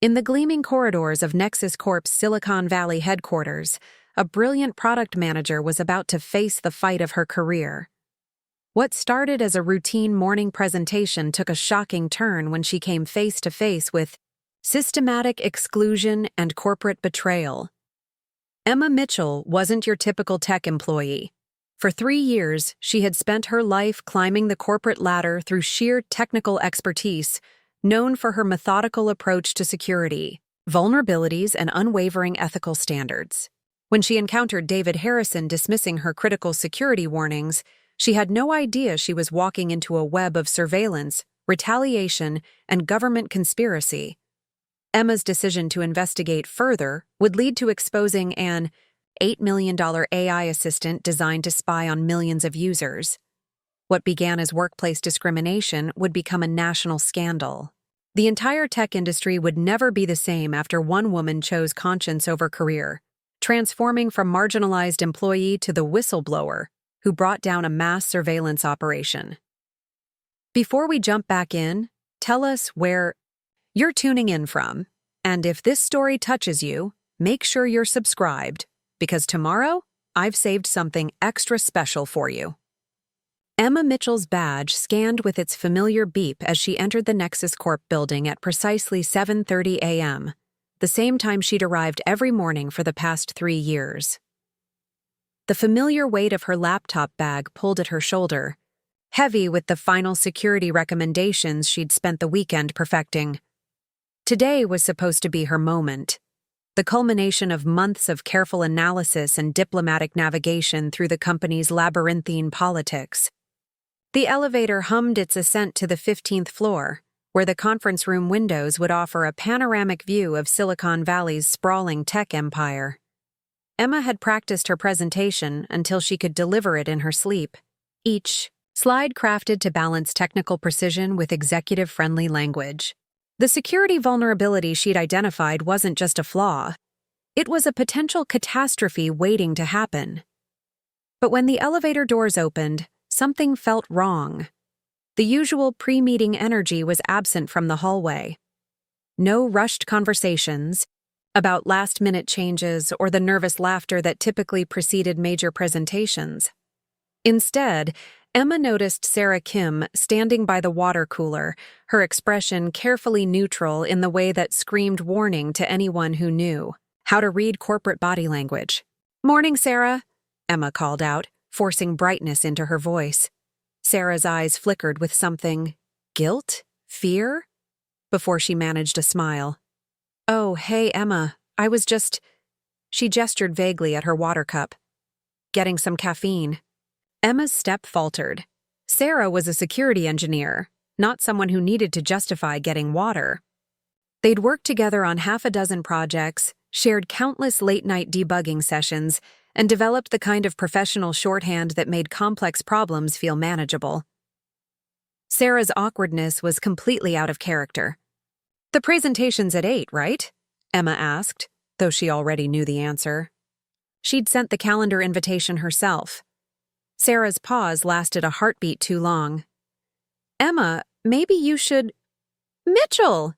In the gleaming corridors of Nexus Corp's Silicon Valley headquarters, a brilliant product manager was about to face the fight of her career. What started as a routine morning presentation took a shocking turn when she came face to face with systematic exclusion and corporate betrayal. Emma Mitchell wasn't your typical tech employee. For 3 years, she had spent her life climbing the corporate ladder through sheer technical expertise, known for her methodical approach to security, vulnerabilities, and unwavering ethical standards. When she encountered David Harrison dismissing her critical security warnings, she had no idea she was walking into a web of surveillance, retaliation, and government conspiracy. Emma's decision to investigate further would lead to exposing an $8 million AI assistant designed to spy on millions of users. What began as workplace discrimination would become a national scandal. The entire tech industry would never be the same after one woman chose conscience over career, transforming from marginalized employee to the whistleblower who brought down a mass surveillance operation. Before we jump back in, tell us where you're tuning in from, and if this story touches you, make sure you're subscribed, because tomorrow, I've saved something extra special for you. Emma Mitchell's badge scanned with its familiar beep as she entered the Nexus Corp building at precisely 7:30 a.m., the same time she'd arrived every morning for the past 3 years. The familiar weight of her laptop bag pulled at her shoulder, heavy with the final security recommendations she'd spent the weekend perfecting. Today was supposed to be her moment, the culmination of months of careful analysis and diplomatic navigation through the company's labyrinthine politics. The elevator hummed its ascent to the 15th floor, where the conference room windows would offer a panoramic view of Silicon Valley's sprawling tech empire. Emma had practiced her presentation until she could deliver it in her sleep, each slide crafted to balance technical precision with executive-friendly language. The security vulnerability she'd identified wasn't just a flaw. It was a potential catastrophe waiting to happen. But when the elevator doors opened, something felt wrong. The usual pre-meeting energy was absent from the hallway. No rushed conversations about last-minute changes or the nervous laughter that typically preceded major presentations. Instead, Emma noticed Sarah Kim standing by the water cooler, her expression carefully neutral in the way that screamed warning to anyone who knew how to read corporate body language. "Morning, Sarah," Emma called out, forcing brightness into her voice. Sarah's eyes flickered with something, guilt? Fear? Before she managed a smile. "Oh, hey, Emma, I was just..." She gestured vaguely at her water cup. "Getting some caffeine." Emma's step faltered. Sarah was a security engineer, not someone who needed to justify getting water. They'd worked together on half a dozen projects, shared countless late-night debugging sessions, and developed the kind of professional shorthand that made complex problems feel manageable. Sarah's awkwardness was completely out of character. "The presentation's at 8, right?" Emma asked, though she already knew the answer. She'd sent the calendar invitation herself. Sarah's pause lasted a heartbeat too long. "Emma, maybe you should..." "Mitchell!"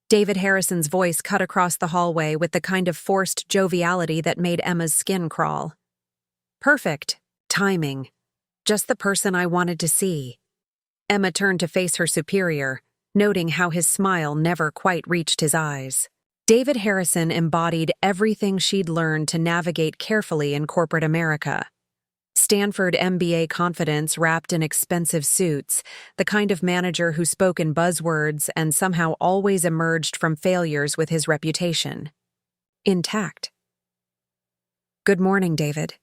David Harrison's voice cut across the hallway with the kind of forced joviality that made Emma's skin crawl. Perfect. Timing. Just the person I wanted to see. Emma turned to face her superior, noting how his smile never quite reached his eyes. David Harrison embodied everything she'd learned to navigate carefully in corporate America. Stanford MBA confidence wrapped in expensive suits, the kind of manager who spoke in buzzwords and somehow always emerged from failures with his reputation intact. "Good morning, David.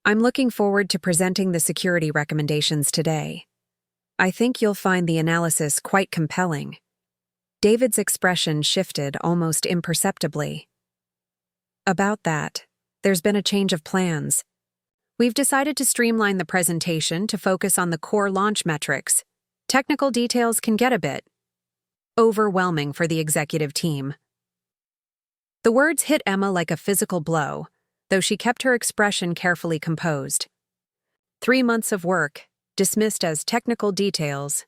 I'm looking forward to presenting the security recommendations today. I think you'll find the analysis quite compelling." David's expression shifted almost imperceptibly. "About that, there's been a change of plans. We've decided to streamline the presentation to focus on the core launch metrics. Technical details can get a bit overwhelming for the executive team." The words hit Emma like a physical blow, though she kept her expression carefully composed. 3 months of work, dismissed as technical details.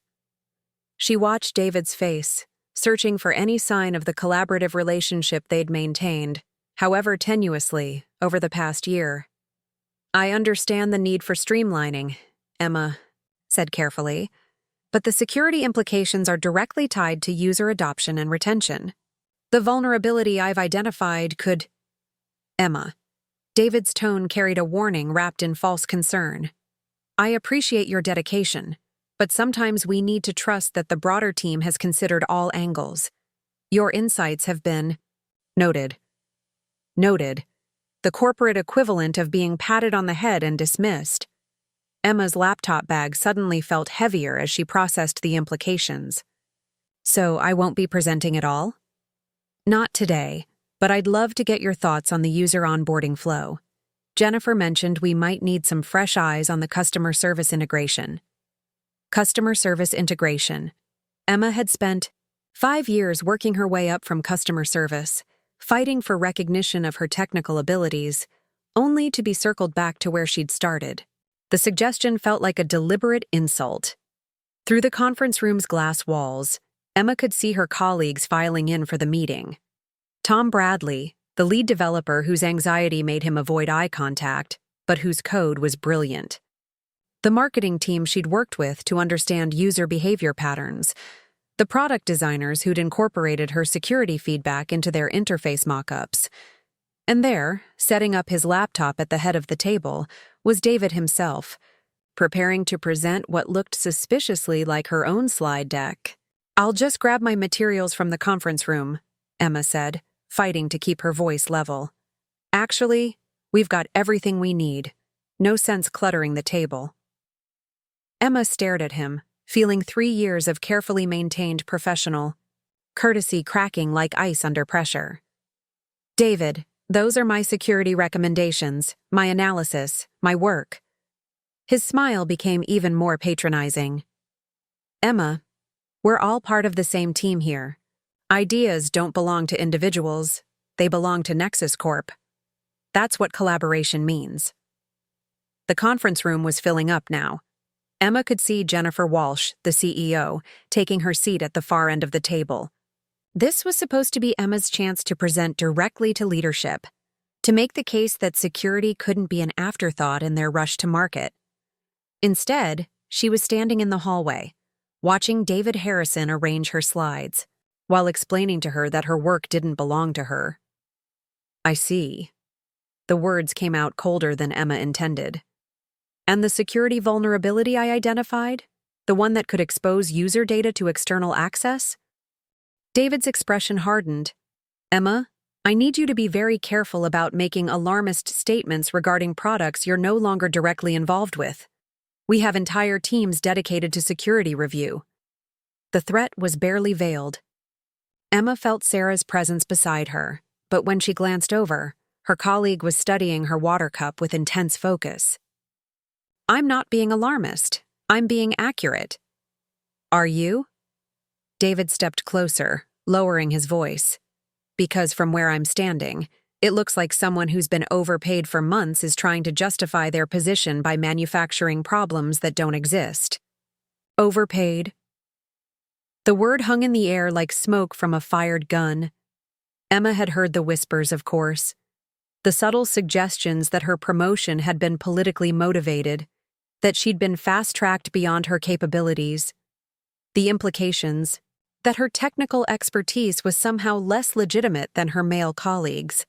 She watched David's face, searching for any sign of the collaborative relationship they'd maintained, however tenuously, over the past year. "I understand the need for streamlining," Emma said carefully, "but the security implications are directly tied to user adoption and retention. The vulnerability I've identified could—" Emma. David's tone carried a warning wrapped in false concern. "I appreciate your dedication, but sometimes we need to trust that the broader team has considered all angles. Your insights have been—" Noted. Noted. The corporate equivalent of being patted on the head and dismissed. Emma's laptop bag suddenly felt heavier as she processed the implications. "So I won't be presenting at all?" "Not today, but I'd love to get your thoughts on the user onboarding flow. Jennifer mentioned we might need some fresh eyes on the customer service integration." Customer service integration. Emma had spent 5 years working her way up from customer service, fighting for recognition of her technical abilities, only to be circled back to where she'd started. The suggestion felt like a deliberate insult. Through the conference room's glass walls, Emma could see her colleagues filing in for the meeting. Tom Bradley, the lead developer whose anxiety made him avoid eye contact, but whose code was brilliant. The marketing team she'd worked with to understand user behavior patterns. The product designers who'd incorporated her security feedback into their interface mock-ups. And there, setting up his laptop at the head of the table, was David himself, preparing to present what looked suspiciously like her own slide deck. "I'll just grab my materials from the conference room," Emma said, fighting to keep her voice level. "Actually, we've got everything we need. No sense cluttering the table." Emma stared at him, feeling 3 years of carefully maintained professional courtesy cracking like ice under pressure. "David, those are my security recommendations, my analysis, my work." His smile became even more patronizing. "Emma, we're all part of the same team here. Ideas don't belong to individuals, they belong to Nexus Corp. That's what collaboration means." The conference room was filling up now. Emma could see Jennifer Walsh, the CEO, taking her seat at the far end of the table. This was supposed to be Emma's chance to present directly to leadership, to make the case that security couldn't be an afterthought in their rush to market. Instead, she was standing in the hallway, watching David Harrison arrange her slides, while explaining to her that her work didn't belong to her. "I see." The words came out colder than Emma intended. "And the security vulnerability I identified? The one that could expose user data to external access?" David's expression hardened. "Emma, I need you to be very careful about making alarmist statements regarding products you're no longer directly involved with. We have entire teams dedicated to security review." The threat was barely veiled. Emma felt Sarah's presence beside her, but when she glanced over, her colleague was studying her water cup with intense focus. "I'm not being alarmist. I'm being accurate." "Are you?" David stepped closer, lowering his voice. "Because from where I'm standing, it looks like someone who's been overpaid for months is trying to justify their position by manufacturing problems that don't exist." Overpaid. The word hung in the air like smoke from a fired gun. Emma had heard the whispers, of course. The subtle suggestions that her promotion had been politically motivated, that she'd been fast-tracked beyond her capabilities. The implications, that her technical expertise was somehow less legitimate than her male colleagues.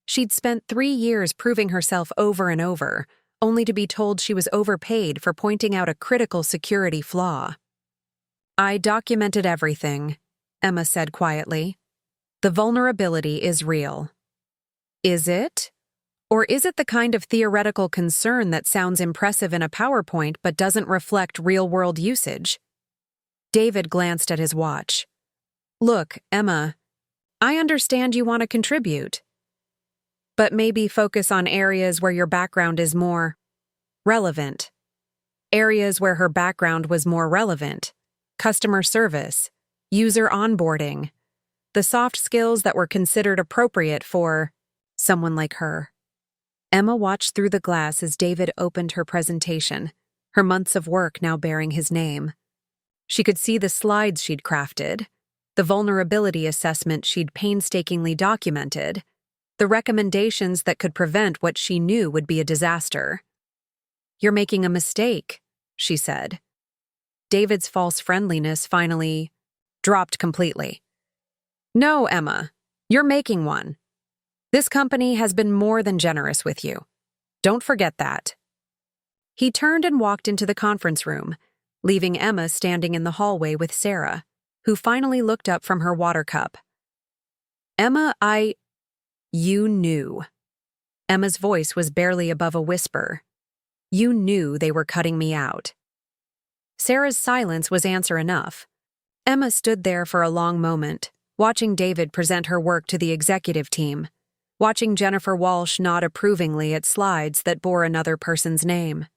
She'd spent 3 years proving herself over and over, only to be told she was overpaid for pointing out a critical security flaw. "I documented everything," Emma said quietly. "The vulnerability is real." Is it? Or is it the kind of theoretical concern that sounds impressive in a PowerPoint but doesn't reflect real-world usage? David glanced at his watch. "Look, Emma, I understand you want to contribute, but maybe focus on areas where your background is more relevant." Areas where her background was more relevant. Customer service, user onboarding, the soft skills that were considered appropriate for someone like her. Emma watched through the glass as David opened her presentation, her months of work now bearing his name. She could see the slides she'd crafted, the vulnerability assessment she'd painstakingly documented, the recommendations that could prevent what she knew would be a disaster. "You're making a mistake," she said. David's false friendliness finally dropped completely. "No, Emma, you're making one. This company has been more than generous with you. Don't forget that." He turned and walked into the conference room, leaving Emma standing in the hallway with Sarah, who finally looked up from her water cup. "Emma, You knew." Emma's voice was barely above a whisper. "You knew they were cutting me out." Sarah's silence was answer enough. Emma stood there for a long moment, watching David present her work to the executive team, watching Jennifer Walsh nod approvingly at slides that bore another person's name.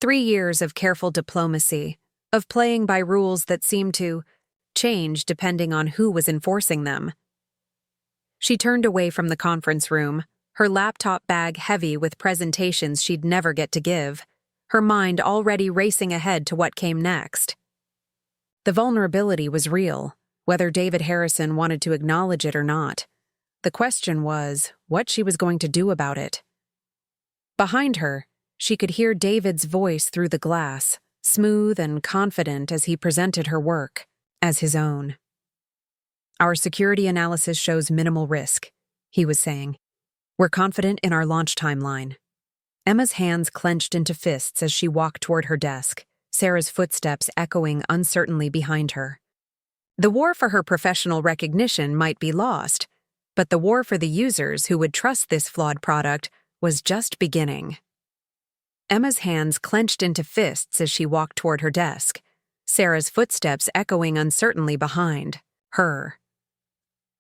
3 years of careful diplomacy, of playing by rules that seemed to change depending on who was enforcing them. She turned away from the conference room, her laptop bag heavy with presentations she'd never get to give, her mind already racing ahead to what came next. The vulnerability was real, whether David Harrison wanted to acknowledge it or not. The question was what she was going to do about it. Behind her, she could hear David's voice through the glass, smooth and confident as he presented her work as his own. "Our security analysis shows minimal risk," he was saying. "We're confident in our launch timeline." Emma's hands clenched into fists as she walked toward her desk, Sarah's footsteps echoing uncertainly behind her. The war for her professional recognition might be lost, but the war for the users who would trust this flawed product was just beginning. Emma's hands clenched into fists as she walked toward her desk, Sarah's footsteps echoing uncertainly behind her.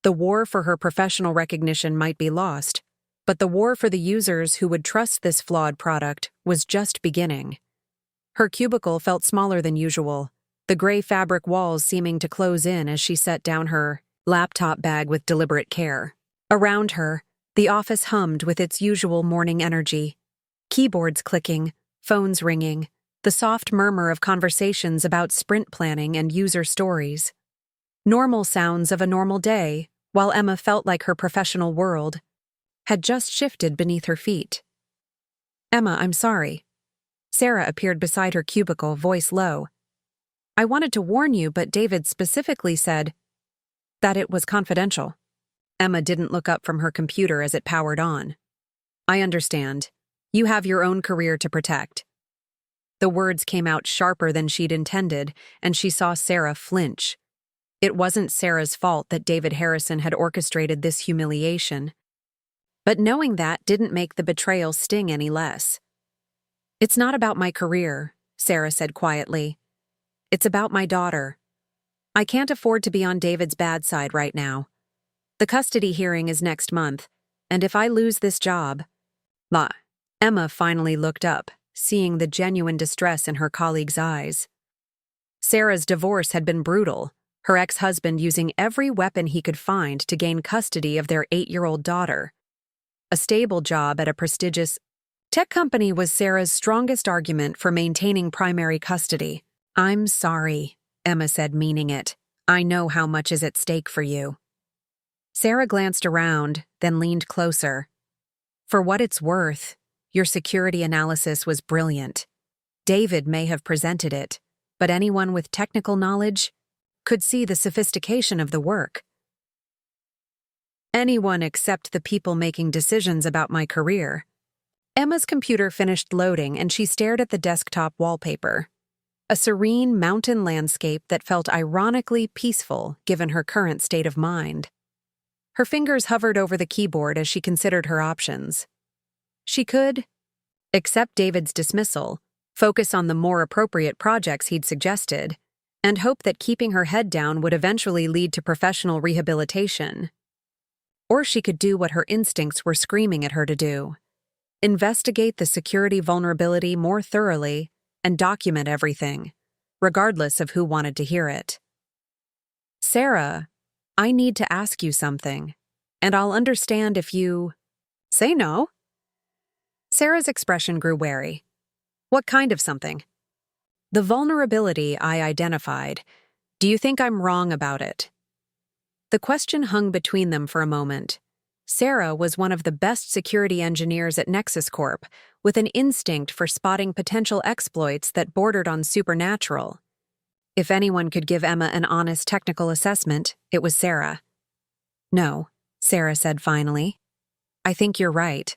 The war for her professional recognition might be lost, but the war for the users who would trust this flawed product was just beginning. Her cubicle felt smaller than usual, the gray fabric walls seeming to close in as she set down her laptop bag with deliberate care. Around her, the office hummed with its usual morning energy. Keyboards clicking, phones ringing, the soft murmur of conversations about sprint planning and user stories. Normal sounds of a normal day, while Emma felt like her professional world had just shifted beneath her feet. "Emma, I'm sorry." Sarah appeared beside her cubicle, voice low. "I wanted to warn you, but David specifically said that it was confidential." Emma didn't look up from her computer as it powered on. "I understand. You have your own career to protect." The words came out sharper than she'd intended, and she saw Sarah flinch. It wasn't Sarah's fault that David Harrison had orchestrated this humiliation. But knowing that didn't make the betrayal sting any less. "It's not about my career," Sarah said quietly. "It's about my daughter. I can't afford to be on David's bad side right now. The custody hearing is next month, and if I lose this job..." Emma finally looked up, seeing the genuine distress in her colleague's eyes. Sarah's divorce had been brutal, her ex-husband using every weapon he could find to gain custody of their 8-year-old daughter. A stable job at a prestigious tech company was Sarah's strongest argument for maintaining primary custody. "I'm sorry," Emma said, meaning it. "I know how much is at stake for you." Sarah glanced around, then leaned closer. "For what it's worth, your security analysis was brilliant. David may have presented it, but anyone with technical knowledge could see the sophistication of the work. Anyone except the people making decisions about my career." Emma's computer finished loading and she stared at the desktop wallpaper. A serene mountain landscape that felt ironically peaceful given her current state of mind. Her fingers hovered over the keyboard as she considered her options. She could accept David's dismissal, focus on the more appropriate projects he'd suggested, and hope that keeping her head down would eventually lead to professional rehabilitation. Or she could do what her instincts were screaming at her to do. Investigate the security vulnerability more thoroughly and document everything, regardless of who wanted to hear it. "Sarah, I need to ask you something, and I'll understand if you say no." Sarah's expression grew wary. "What kind of something?" "The vulnerability I identified. Do you think I'm wrong about it?" The question hung between them for a moment. Sarah was one of the best security engineers at Nexus Corp, with an instinct for spotting potential exploits that bordered on supernatural. If anyone could give Emma an honest technical assessment, it was Sarah. "No," Sarah said finally. "I think you're right.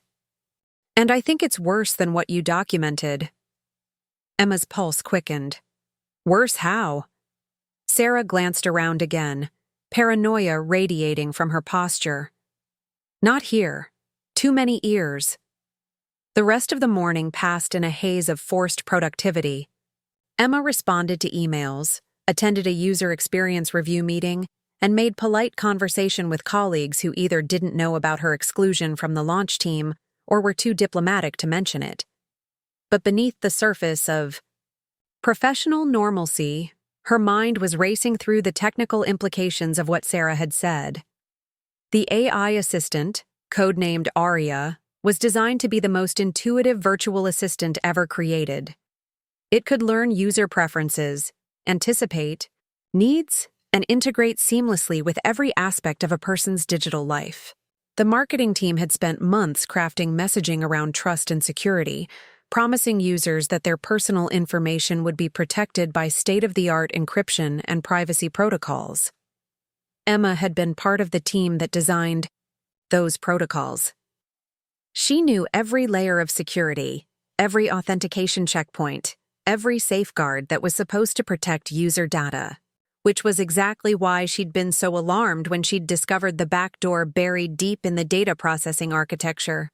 And I think it's worse than what you documented." Emma's pulse quickened. "Worse how?" Sarah glanced around again, paranoia radiating from her posture. "Not here. Too many ears." The rest of the morning passed in a haze of forced productivity. Emma responded to emails, attended a user experience review meeting, and made polite conversation with colleagues who either didn't know about her exclusion from the launch team or were too diplomatic to mention it. But beneath the surface of professional normalcy, her mind was racing through the technical implications of what Sarah had said. The AI assistant, codenamed Aria, was designed to be the most intuitive virtual assistant ever created. It could learn user preferences, anticipate needs, and integrate seamlessly with every aspect of a person's digital life. The marketing team had spent months crafting messaging around trust and security, promising users that their personal information would be protected by state-of-the-art encryption and privacy protocols. Emma had been part of the team that designed those protocols. She knew every layer of security, every authentication checkpoint, every safeguard that was supposed to protect user data, which was exactly why she'd been so alarmed when she'd discovered the backdoor buried deep in the data processing architecture.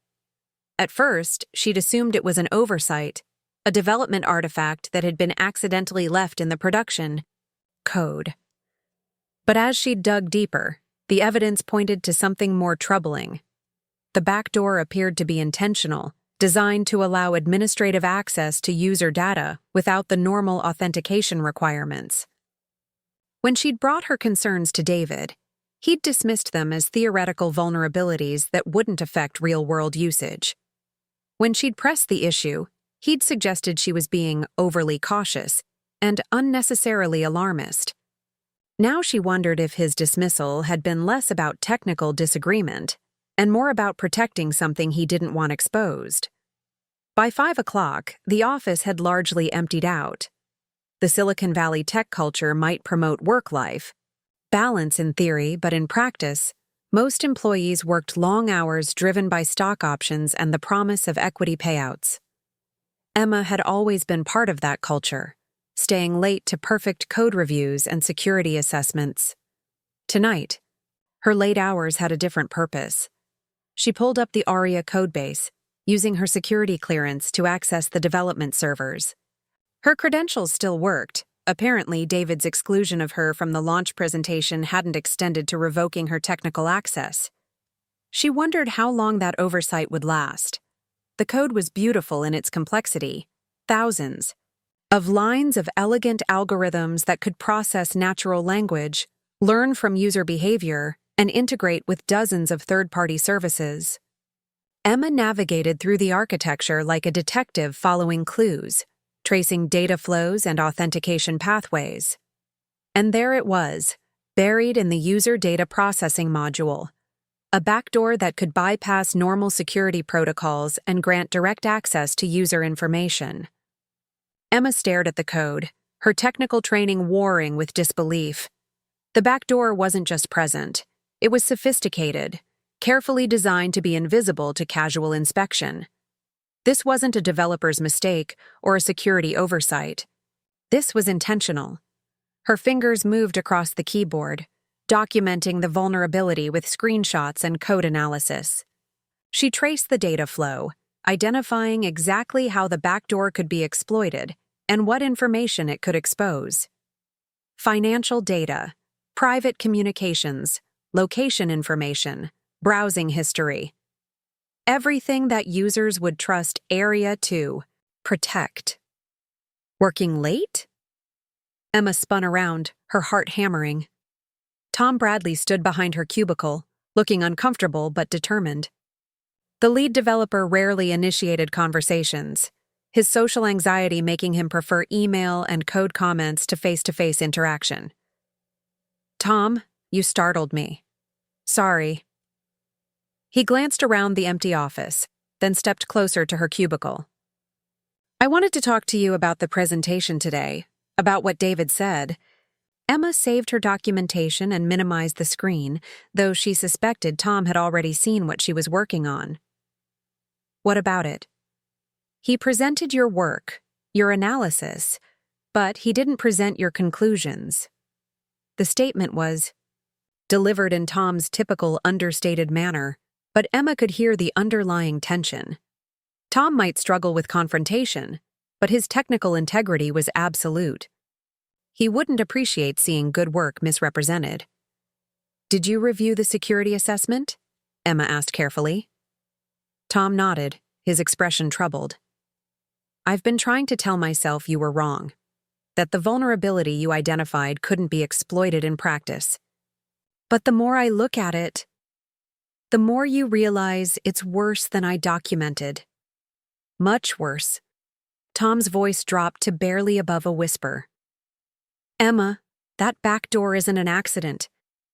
At first, she'd assumed it was an oversight, a development artifact that had been accidentally left in the production code. But as she'd dug deeper, the evidence pointed to something more troubling. The backdoor appeared to be intentional, designed to allow administrative access to user data without the normal authentication requirements. When she'd brought her concerns to David, he'd dismissed them as theoretical vulnerabilities that wouldn't affect real-world usage. When she'd pressed the issue, he'd suggested she was being overly cautious and unnecessarily alarmist. Now she wondered if his dismissal had been less about technical disagreement and more about protecting something he didn't want exposed. By 5 o'clock, the office had largely emptied out. The Silicon Valley tech culture might promote work life, balance in theory, but in practice, most employees worked long hours driven by stock options and the promise of equity payouts. Emma had always been part of that culture, staying late to perfect code reviews and security assessments. Tonight, her late hours had a different purpose. She pulled up the Aria codebase, using her security clearance to access the development servers. Her credentials still worked. Apparently, David's exclusion of her from the launch presentation hadn't extended to revoking her technical access. She wondered how long that oversight would last. The code was beautiful in its complexity, thousands of lines of elegant algorithms that could process natural language, learn from user behavior, and integrate with dozens of third-party services. Emma navigated through the architecture like a detective following clues, tracing data flows and authentication pathways. And there it was, buried in the user data processing module, a backdoor that could bypass normal security protocols and grant direct access to user information. Emma stared at the code, her technical training warring with disbelief. The backdoor wasn't just present. It was sophisticated, carefully designed to be invisible to casual inspection. This wasn't a developer's mistake or a security oversight. This was intentional. Her fingers moved across the keyboard, documenting the vulnerability with screenshots and code analysis. She traced the data flow, identifying exactly how the backdoor could be exploited and what information it could expose. Financial data, private communications, location information, browsing history. Everything that users would trust Aria to protect. Working late? Emma spun around, her heart hammering. Tom Bradley stood behind her cubicle, looking uncomfortable but determined. The lead developer rarely initiated conversations, his social anxiety making him prefer email and code comments to face-to-face interaction. "Tom, You startled me. Sorry. He glanced around the empty office, then stepped closer to her cubicle. I wanted to talk to you about the presentation today, about what David said. Emma saved her documentation and minimized the screen, though she suspected Tom had already seen what she was working on. What about it? He presented your work, your analysis, but he didn't present your conclusions. The statement was delivered in Tom's typical understated manner, but Emma could hear the underlying tension. Tom might struggle with confrontation, but his technical integrity was absolute. He wouldn't appreciate seeing good work misrepresented. Did you review the security assessment? Emma asked carefully. Tom nodded, his expression troubled. I've been trying to tell myself you were wrong, that the vulnerability you identified couldn't be exploited in practice. But the more I look at it, the more you realize it's worse than I documented. Much worse. Tom's voice dropped to barely above a whisper. Emma, that back door isn't an accident.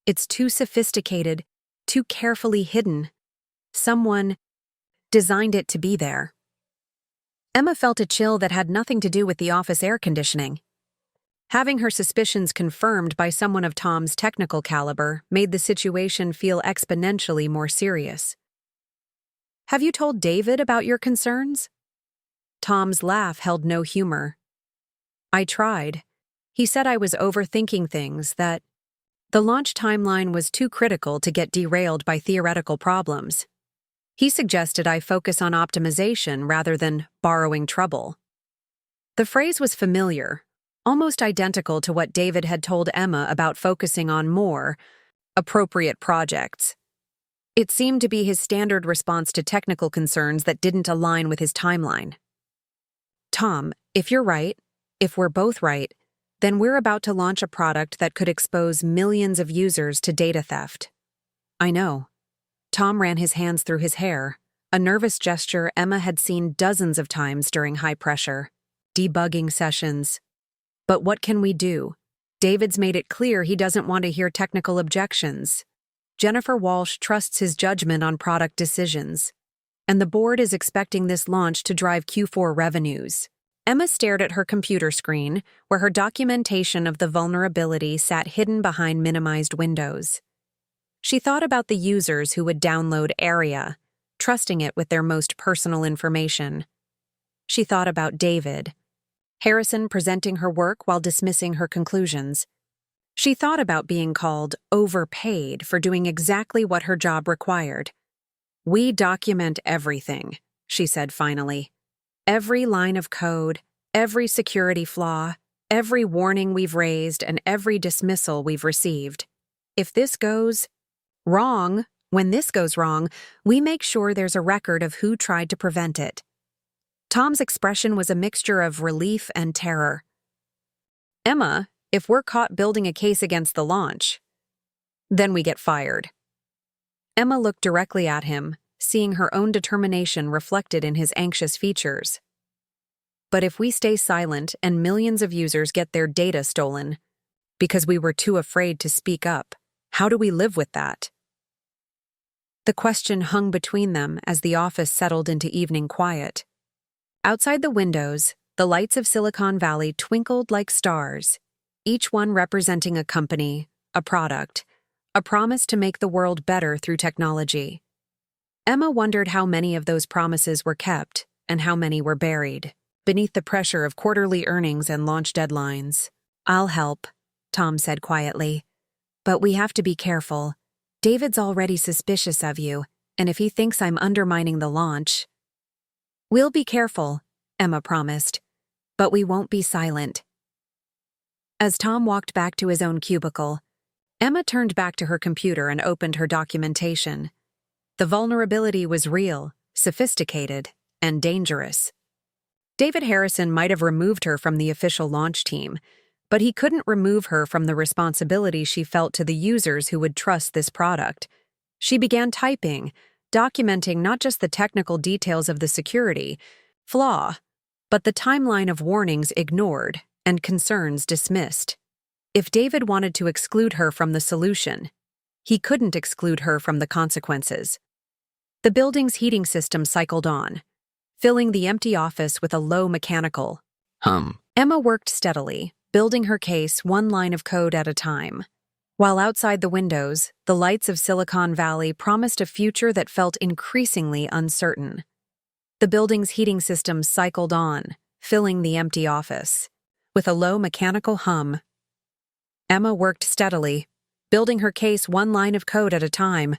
It's too sophisticated, too carefully hidden. Someone designed it to be there. Emma felt a chill that had nothing to do with the office air conditioning. Having her suspicions confirmed by someone of Tom's technical caliber made the situation feel exponentially more serious. Have you told David about your concerns? Tom's laugh held no humor. I tried. He said I was overthinking things, that the launch timeline was too critical to get derailed by theoretical problems. He suggested I focus on optimization rather than borrowing trouble. The phrase was familiar, almost identical to what David had told Emma about focusing on more appropriate projects. It seemed to be his standard response to technical concerns that didn't align with his timeline. Tom, if you're right, if we're both right, then we're about to launch a product that could expose millions of users to data theft. I know. Tom ran his hands through his hair, a nervous gesture Emma had seen dozens of times during high-pressure, debugging sessions. But what can we do? David's made it clear he doesn't want to hear technical objections. Jennifer Walsh trusts his judgment on product decisions. And the board is expecting this launch to drive Q4 revenues. Emma stared at her computer screen, where her documentation of the vulnerability sat hidden behind minimized windows. She thought about the users who would download Area, trusting it with their most personal information. She thought about David, Harrison presenting her work while dismissing her conclusions. She thought about being called overpaid for doing exactly what her job required. We document everything, she said finally. Every line of code, every security flaw, every warning we've raised, and every dismissal we've received. If this goes wrong, when this goes wrong, we make sure there's a record of who tried to prevent it. Tom's expression was a mixture of relief and terror. Emma, if we're caught building a case against the launch, then we get fired. Emma looked directly at him, seeing her own determination reflected in his anxious features. But if we stay silent and millions of users get their data stolen because we were too afraid to speak up, how do we live with that? The question hung between them as the office settled into evening quiet. Outside the windows, the lights of Silicon Valley twinkled like stars, each one representing a company, a product, a promise to make the world better through technology. Emma wondered how many of those promises were kept and how many were buried beneath the pressure of quarterly earnings and launch deadlines. I'll help, Tom said quietly. But we have to be careful. David's already suspicious of you, and if he thinks I'm undermining the launch... We'll be careful, Emma promised, but we won't be silent. As Tom walked back to his own cubicle, Emma turned back to her computer and opened her documentation. The vulnerability was real, sophisticated, and dangerous. David Harrison might have removed her from the official launch team, but he couldn't remove her from the responsibility she felt to the users who would trust this product. She began typing, documenting not just the technical details of the security flaw, but the timeline of warnings ignored and concerns dismissed. If David wanted to exclude her from the solution, he couldn't exclude her from the consequences. The building's heating system cycled on, filling the empty office with a low mechanical hum. Emma worked steadily, building her case one line of code at a time. While outside the windows, the lights of Silicon Valley promised a future that felt increasingly uncertain. The building's heating system cycled on, filling the empty office. With a low mechanical hum, Emma worked steadily, building her case one line of code at a time.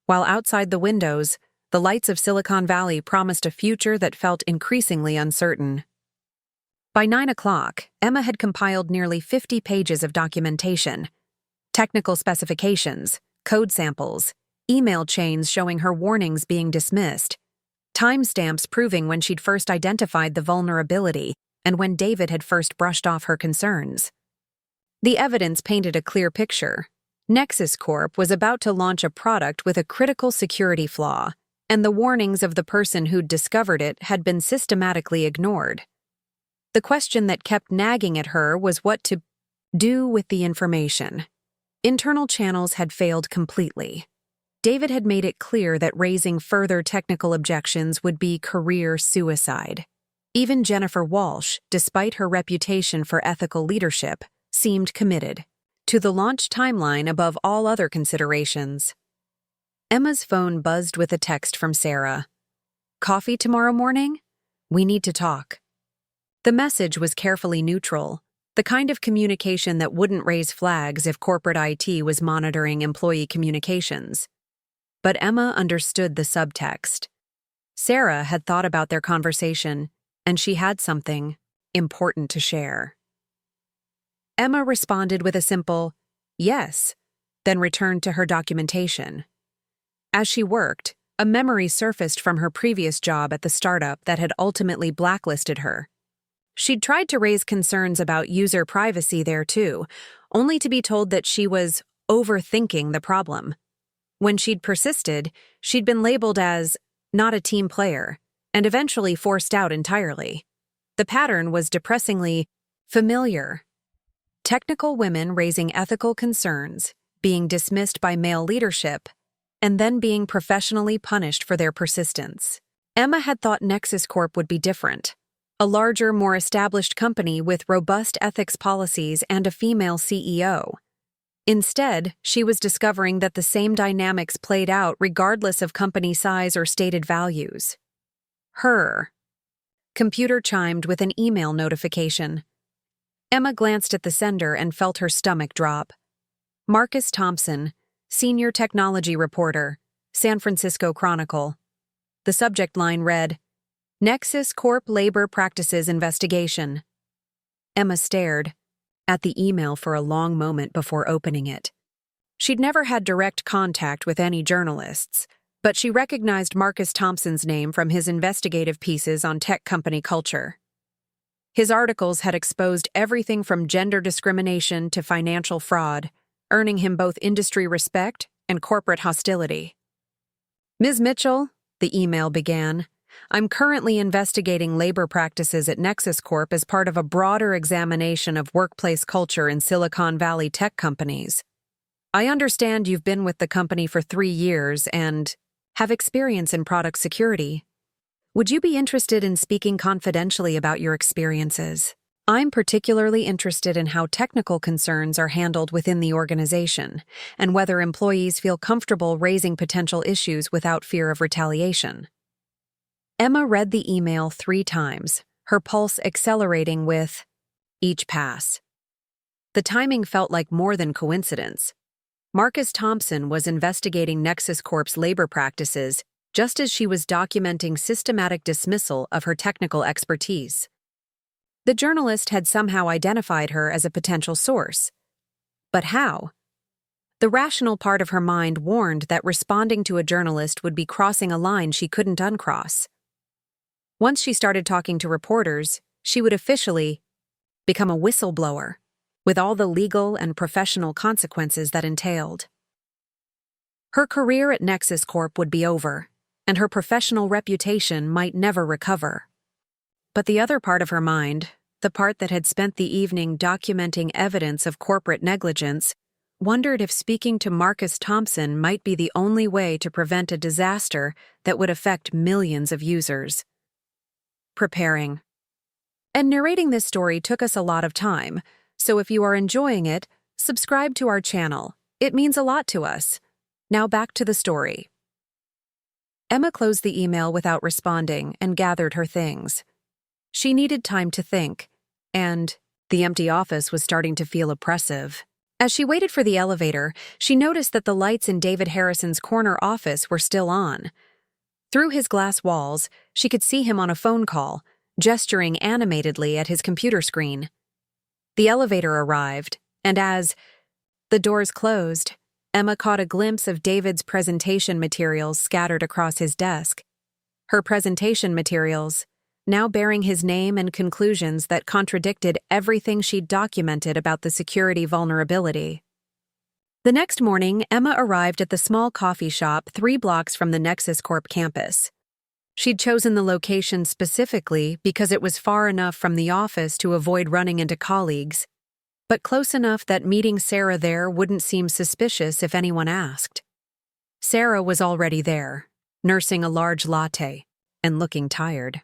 While outside the windows, the lights of Silicon Valley promised a future that felt increasingly uncertain. By 9 o'clock, Emma had compiled nearly 50 pages of documentation, technical specifications, code samples, email chains showing her warnings being dismissed, timestamps proving when she'd first identified the vulnerability and when David had first brushed off her concerns. The evidence painted a clear picture. Nexus Corp was about to launch a product with a critical security flaw, and the warnings of the person who'd discovered it had been systematically ignored. The question that kept nagging at her was what to do with the information. Internal channels had failed completely. David had made it clear that raising further technical objections would be career suicide. Even Jennifer Walsh, despite her reputation for ethical leadership, seemed committed to the launch timeline above all other considerations. Emma's phone buzzed with a text from Sarah. "Coffee tomorrow morning? We need to talk." The message was carefully neutral, the kind of communication that wouldn't raise flags if corporate IT was monitoring employee communications. But Emma understood the subtext. Sarah had thought about their conversation, and she had something important to share. Emma responded with a simple, "Yes," then returned to her documentation. As she worked, a memory surfaced from her previous job at the startup that had ultimately blacklisted her. She'd tried to raise concerns about user privacy there too, only to be told that she was overthinking the problem. When she'd persisted, she'd been labeled as not a team player, and eventually forced out entirely. The pattern was depressingly familiar. Technical women raising ethical concerns, being dismissed by male leadership, and then being professionally punished for their persistence. Emma had thought Nexus Corp would be different. A larger, more established company with robust ethics policies and a female CEO. Instead, she was discovering that the same dynamics played out regardless of company size or stated values. Her computer chimed with an email notification. Emma glanced at the sender and felt her stomach drop. Marcus Thompson, Senior Technology Reporter, San Francisco Chronicle. The subject line read, "Nexus Corp Labor Practices Investigation." Emma stared at the email for a long moment before opening it. She'd never had direct contact with any journalists, but she recognized Marcus Thompson's name from his investigative pieces on tech company culture. His articles had exposed everything from gender discrimination to financial fraud, earning him both industry respect and corporate hostility. "Ms. Mitchell," the email began, "I'm currently investigating labor practices at Nexus Corp as part of a broader examination of workplace culture in Silicon Valley tech companies. I understand you've been with the company for 3 years and have experience in product security. Would you be interested in speaking confidentially about your experiences? I'm particularly interested in how technical concerns are handled within the organization and whether employees feel comfortable raising potential issues without fear of retaliation." Emma read the email 3 times, her pulse accelerating with each pass. The timing felt like more than coincidence. Marcus Thompson was investigating Nexus Corp's labor practices just as she was documenting systematic dismissal of her technical expertise. The journalist had somehow identified her as a potential source. But how? The rational part of her mind warned that responding to a journalist would be crossing a line she couldn't uncross. Once she started talking to reporters, she would officially become a whistleblower, with all the legal and professional consequences that entailed. Her career at Nexus Corp would be over, and her professional reputation might never recover. But the other part of her mind, the part that had spent the evening documenting evidence of corporate negligence, wondered if speaking to Marcus Thompson might be the only way to prevent a disaster that would affect millions of users. Preparing. And narrating this story took us a lot of time, so if you are enjoying it, subscribe to our channel. It means a lot to us. Now back to the story. Emma closed the email without responding and gathered her things. She needed time to think, and the empty office was starting to feel oppressive. As she waited for the elevator, she noticed that the lights in David Harrison's corner office were still on. Through his glass walls, she could see him on a phone call, gesturing animatedly at his computer screen. The elevator arrived, and as the doors closed, Emma caught a glimpse of David's presentation materials scattered across his desk. Her presentation materials, now bearing his name and conclusions that contradicted everything she'd documented about the security vulnerability. The next morning, Emma arrived at the small coffee shop 3 blocks from the Nexus Corp campus. She'd chosen the location specifically because it was far enough from the office to avoid running into colleagues, but close enough that meeting Sarah there wouldn't seem suspicious if anyone asked. Sarah was already there, nursing a large latte, and looking tired.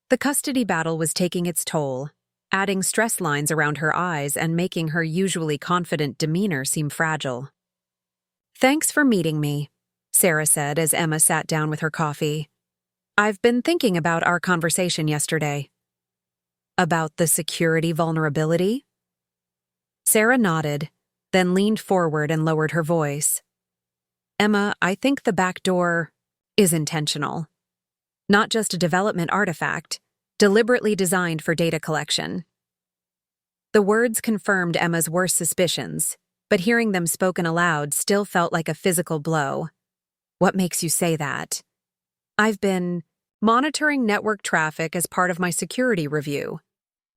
The custody battle was taking its toll, adding stress lines around her eyes and making her usually confident demeanor seem fragile. "Thanks for meeting me," Sarah said as Emma sat down with her coffee. "I've been thinking about our conversation yesterday." "About the security vulnerability?" Sarah nodded, then leaned forward and lowered her voice. "Emma, I think the back door is intentional. Not just a development artifact, deliberately designed for data collection." The words confirmed Emma's worst suspicions, but hearing them spoken aloud still felt like a physical blow. "What makes you say that?" "I've been monitoring network traffic as part of my security review.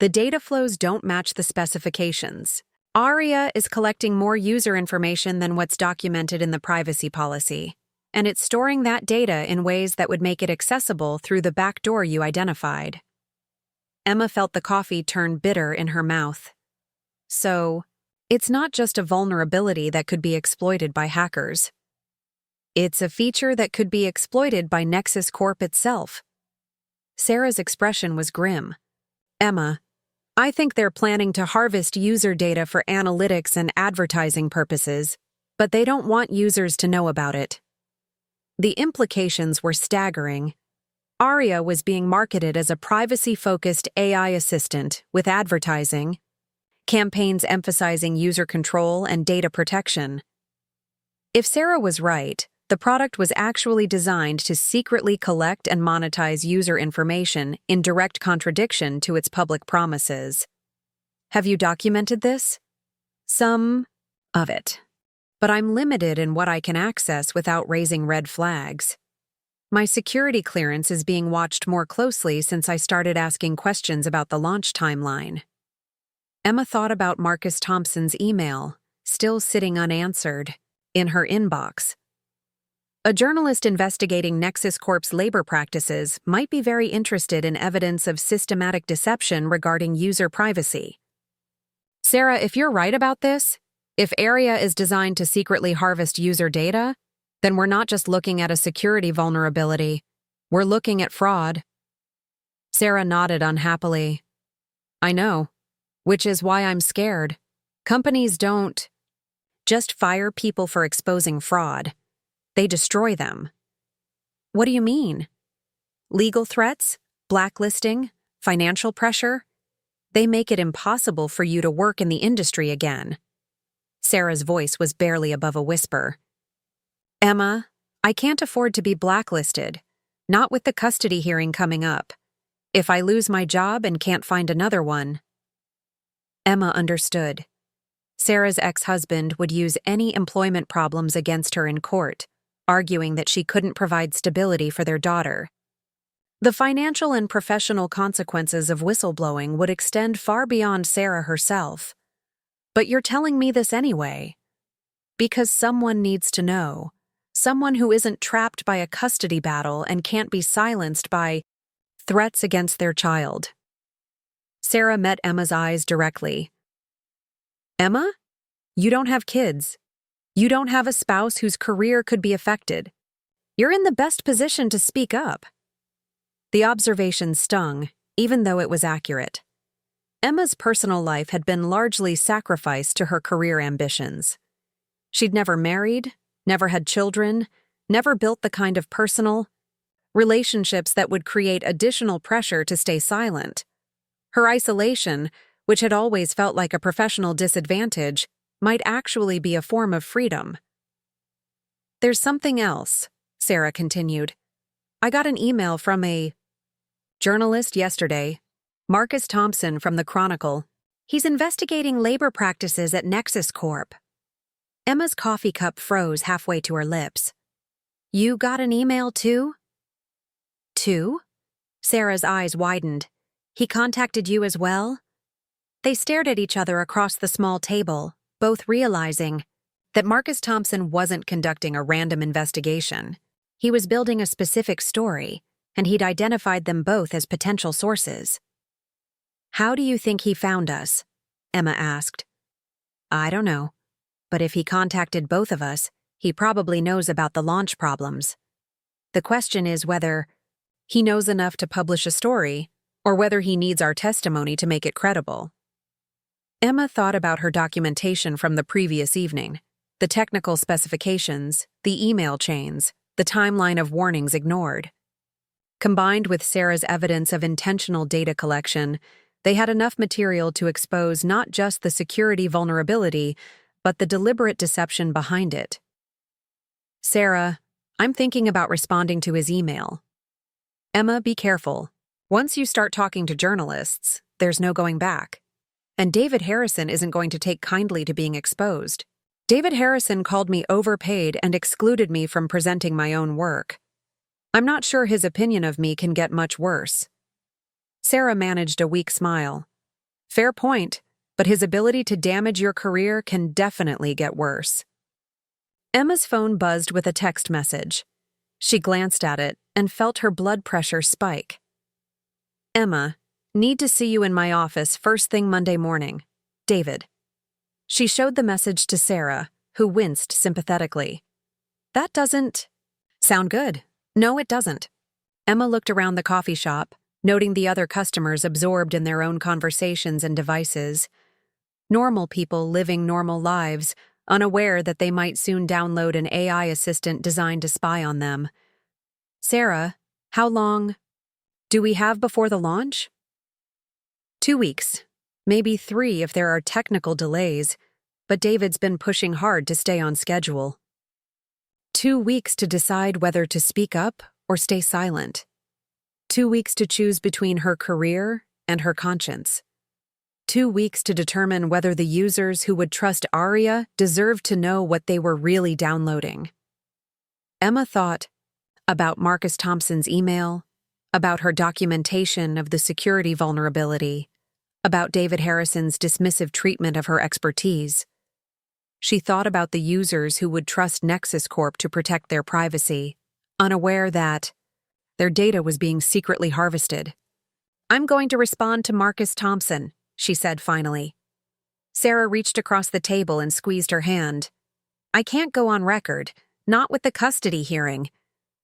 The data flows don't match the specifications. ARIA is collecting more user information than what's documented in the privacy policy, and it's storing that data in ways that would make it accessible through the back door you identified." Emma felt the coffee turn bitter in her mouth. "So, it's not just a vulnerability that could be exploited by hackers. It's a feature that could be exploited by Nexus Corp itself." Sarah's expression was grim. "Emma, I think they're planning to harvest user data for analytics and advertising purposes, but they don't want users to know about it." The implications were staggering. ARIA was being marketed as a privacy-focused AI assistant with advertising, campaigns emphasizing user control and data protection. If Sarah was right, the product was actually designed to secretly collect and monetize user information in direct contradiction to its public promises. "Have you documented this?" "Some of it. But I'm limited in what I can access without raising red flags. My security clearance is being watched more closely since I started asking questions about the launch timeline." Emma thought about Marcus Thompson's email, still sitting unanswered, in her inbox. A journalist investigating Nexus Corp's labor practices might be very interested in evidence of systematic deception regarding user privacy. "Sarah, if you're right about this, if ARIA is designed to secretly harvest user data, then we're not just looking at a security vulnerability, we're looking at fraud." Sarah nodded unhappily. "I know, which is why I'm scared. Companies don't just fire people for exposing fraud. They destroy them." "What do you mean?" "Legal threats, blacklisting, financial pressure. They make it impossible for you to work in the industry again." Sarah's voice was barely above a whisper. "Emma, I can't afford to be blacklisted, not with the custody hearing coming up. If I lose my job and can't find another one." Emma understood. Sarah's ex-husband would use any employment problems against her in court, arguing that she couldn't provide stability for their daughter. The financial and professional consequences of whistleblowing would extend far beyond Sarah herself. "But you're telling me this anyway." "Because someone needs to know. Someone who isn't trapped by a custody battle and can't be silenced by threats against their child." Sarah met Emma's eyes directly. Emma? You don't have kids. You don't have a spouse whose career could be affected. You're in the best position to speak up. The observation stung, even though it was accurate. Emma's personal life had been largely sacrificed to her career ambitions. She'd never married, never had children, never built the kind of personal relationships that would create additional pressure to stay silent. Her isolation, which had always felt like a professional disadvantage, might actually be a form of freedom. There's something else, Sarah continued. I got an email from a journalist yesterday, Marcus Thompson from the Chronicle. He's investigating labor practices at Nexus Corp. Emma's coffee cup froze halfway to her lips. You got an email too? Too? Sarah's eyes widened. He contacted you as well? They stared at each other across the small table, both realizing that Marcus Thompson wasn't conducting a random investigation. He was building a specific story, and he'd identified them both as potential sources. How do you think he found us? Emma asked. I don't know, but if he contacted both of us, he probably knows about the launch problems. The question is whether he knows enough to publish a story, or whether he needs our testimony to make it credible. Emma thought about her documentation from the previous evening, the technical specifications, the email chains, the timeline of warnings ignored. Combined with Sarah's evidence of intentional data collection, they had enough material to expose not just the security vulnerability, but the deliberate deception behind it. Sarah, I'm thinking about responding to his email. Emma, be careful. Once you start talking to journalists, there's no going back. And David Harrison isn't going to take kindly to being exposed. David Harrison called me overpaid and excluded me from presenting my own work. I'm not sure his opinion of me can get much worse. Sarah managed a weak smile. Fair point, but his ability to damage your career can definitely get worse. Emma's phone buzzed with a text message. She glanced at it and felt her blood pressure spike. Emma, need to see you in my office first thing Monday morning. David. She showed the message to Sarah, who winced sympathetically. That doesn't sound good. No, it doesn't. Emma looked around the coffee shop, noting the other customers absorbed in their own conversations and devices. Normal people living normal lives, unaware that they might soon download an AI assistant designed to spy on them. Sarah, how long do we have before the launch? 2 weeks, maybe 3 if there are technical delays, but David's been pushing hard to stay on schedule. 2 weeks to decide whether to speak up or stay silent. 2 weeks to choose between her career and her conscience. 2 weeks to determine whether the users who would trust Aria deserved to know what they were really downloading. Emma thought about Marcus Thompson's email, about her documentation of the security vulnerability, about David Harrison's dismissive treatment of her expertise. She thought about the users who would trust Nexus Corp to protect their privacy, unaware that their data was being secretly harvested. I'm going to respond to Marcus Thompson, she said finally. Sarah reached across the table and squeezed her hand. I can't go on record, not with the custody hearing,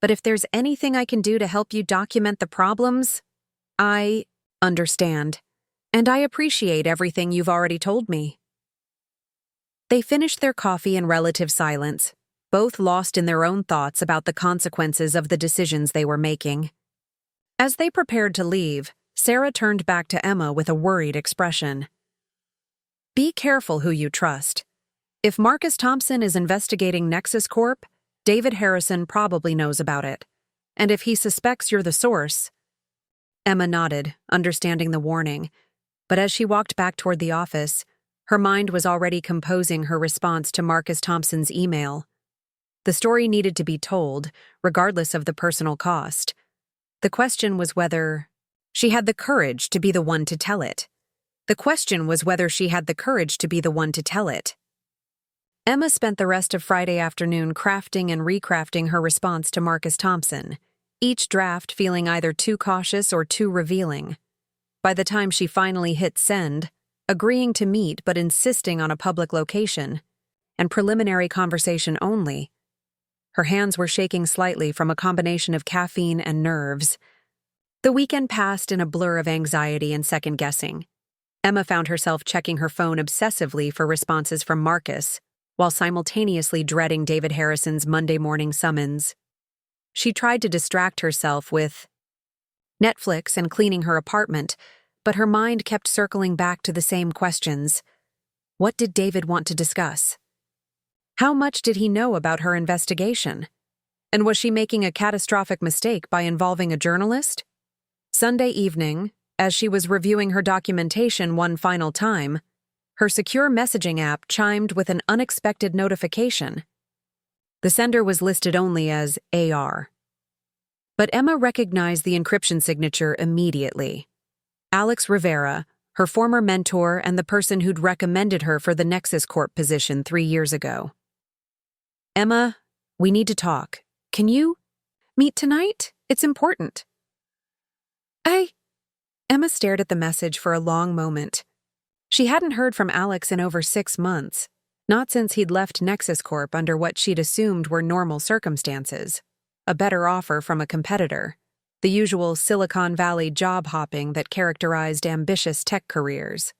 but if there's anything I can do to help you document the problems, I understand, and I appreciate everything you've already told me. They finished their coffee in relative silence, both lost in their own thoughts about the consequences of the decisions they were making. As they prepared to leave, Sarah turned back to Emma with a worried expression. Be careful who you trust. If Marcus Thompson is investigating Nexus Corp, David Harrison probably knows about it. And if he suspects you're the source... Emma nodded, understanding the warning, but as she walked back toward the office, her mind was already composing her response to Marcus Thompson's email. The story needed to be told, regardless of the personal cost. The question was whether she had the courage to be the one to tell it. Emma spent the rest of Friday afternoon crafting and recrafting her response to Marcus Thompson, each draft feeling either too cautious or too revealing. By the time she finally hit send, agreeing to meet but insisting on a public location, and preliminary conversation only, her hands were shaking slightly from a combination of caffeine and nerves. The weekend passed in a blur of anxiety and second-guessing. Emma found herself checking her phone obsessively for responses from Marcus, while simultaneously dreading David Harrison's Monday morning summons. She tried to distract herself with Netflix and cleaning her apartment, but her mind kept circling back to the same questions. What did David want to discuss? How much did he know about her investigation? And was she making a catastrophic mistake by involving a journalist? Sunday evening, as she was reviewing her documentation one final time, her secure messaging app chimed with an unexpected notification. The sender was listed only as AR. But Emma recognized the encryption signature immediately. Alex Rivera, her former mentor and the person who'd recommended her for the Nexus Corp position 3 years ago. Emma, we need to talk. Can you meet tonight? It's important. Emma stared at the message for a long moment. She hadn't heard from Alex in over 6 months, not since he'd left Nexus Corp under what she'd assumed were normal circumstances. A better offer from a competitor, the usual Silicon Valley job hopping that characterized ambitious tech careers.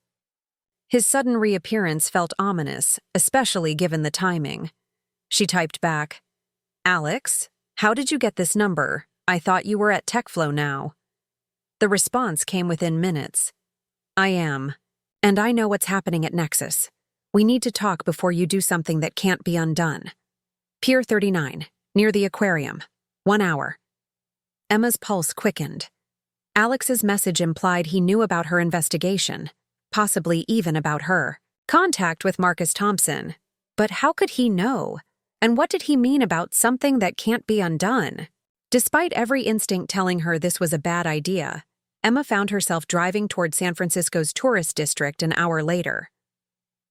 His sudden reappearance felt ominous, especially given the timing. She typed back, "Alex, how did you get this number? I thought you were at TechFlow now." The response came within minutes. "I am, and I know what's happening at Nexus. We need to talk before you do something that can't be undone. Pier 39, near the aquarium. 1 hour." Emma's pulse quickened. Alex's message implied he knew about her investigation, possibly even about her contact with Marcus Thompson. But how could he know? And what did he mean about something that can't be undone? Despite every instinct telling her this was a bad idea, Emma found herself driving toward San Francisco's tourist district an hour later.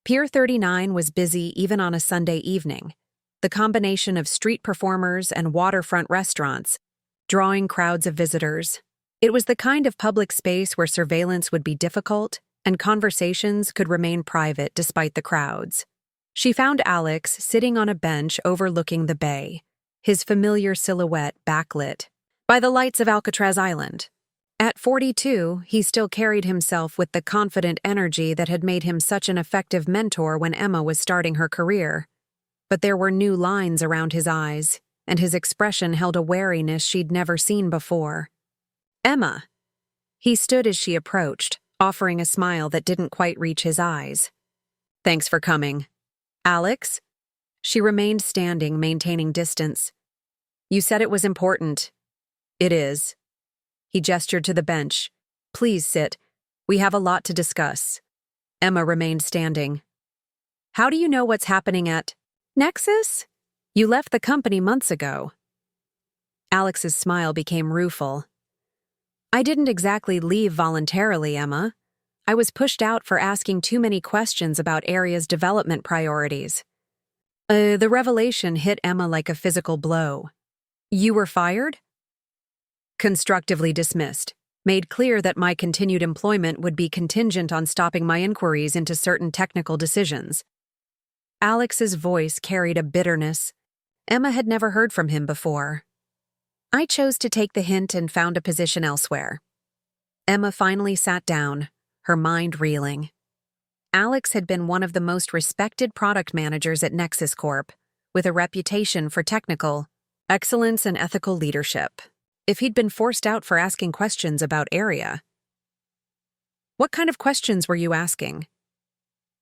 Pier 39 was busy even on a Sunday evening, the combination of street performers and waterfront restaurants, drawing crowds of visitors. It was the kind of public space where surveillance would be difficult and conversations could remain private despite the crowds. She found Alex sitting on a bench overlooking the bay, his familiar silhouette backlit by the lights of Alcatraz Island. At 42, he still carried himself with the confident energy that had made him such an effective mentor when Emma was starting her career. But there were new lines around his eyes, and his expression held a wariness she'd never seen before. "Emma." He stood as she approached, offering a smile that didn't quite reach his eyes. "Thanks for coming." "Alex?" She remained standing, maintaining distance. "You said it was important." "It is." He gestured to the bench. "Please sit. We have a lot to discuss." Emma remained standing. "How do you know what's happening at Nexus? You left the company months ago." Alex's smile became rueful. "I didn't exactly leave voluntarily, Emma. I was pushed out for asking too many questions about area's development priorities." The revelation hit Emma like a physical blow. "You were fired?" "Constructively dismissed. Made clear that my continued employment would be contingent on stopping my inquiries into certain technical decisions." Alex's voice carried a bitterness Emma had never heard from him before. "I chose to take the hint and found a position elsewhere." Emma finally sat down, her mind reeling. Alex had been one of the most respected product managers at Nexus Corp, with a reputation for technical excellence and ethical leadership. If he'd been forced out for asking questions about area. "What kind of questions were you asking?"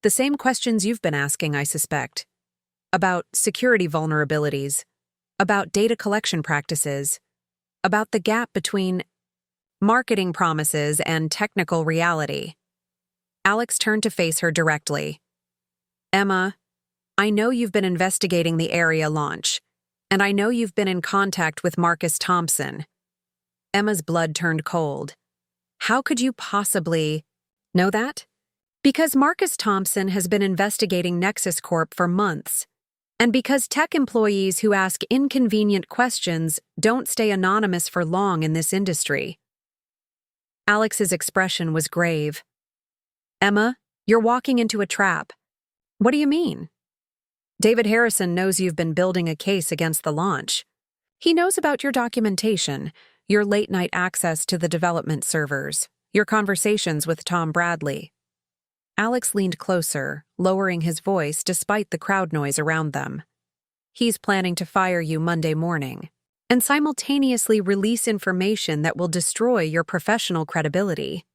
"The same questions you've been asking, I suspect. About security vulnerabilities, about data collection practices, about the gap between marketing promises and technical reality." Alex turned to face her directly. "Emma, I know you've been investigating the area launch, and I know you've been in contact with Marcus Thompson." Emma's blood turned cold. "How could you possibly know that?" "Because Marcus Thompson has been investigating Nexus Corp for months, and because tech employees who ask inconvenient questions don't stay anonymous for long in this industry." Alex's expression was grave. Emma, you're walking into a trap. What do you mean? David Harrison knows you've been building a case against the launch. He knows about your documentation, your late-night access to the development servers, your conversations with Tom Bradley. Alex leaned closer, lowering his voice despite the crowd noise around them. He's planning to fire you Monday morning, and simultaneously release information that will destroy your professional credibility.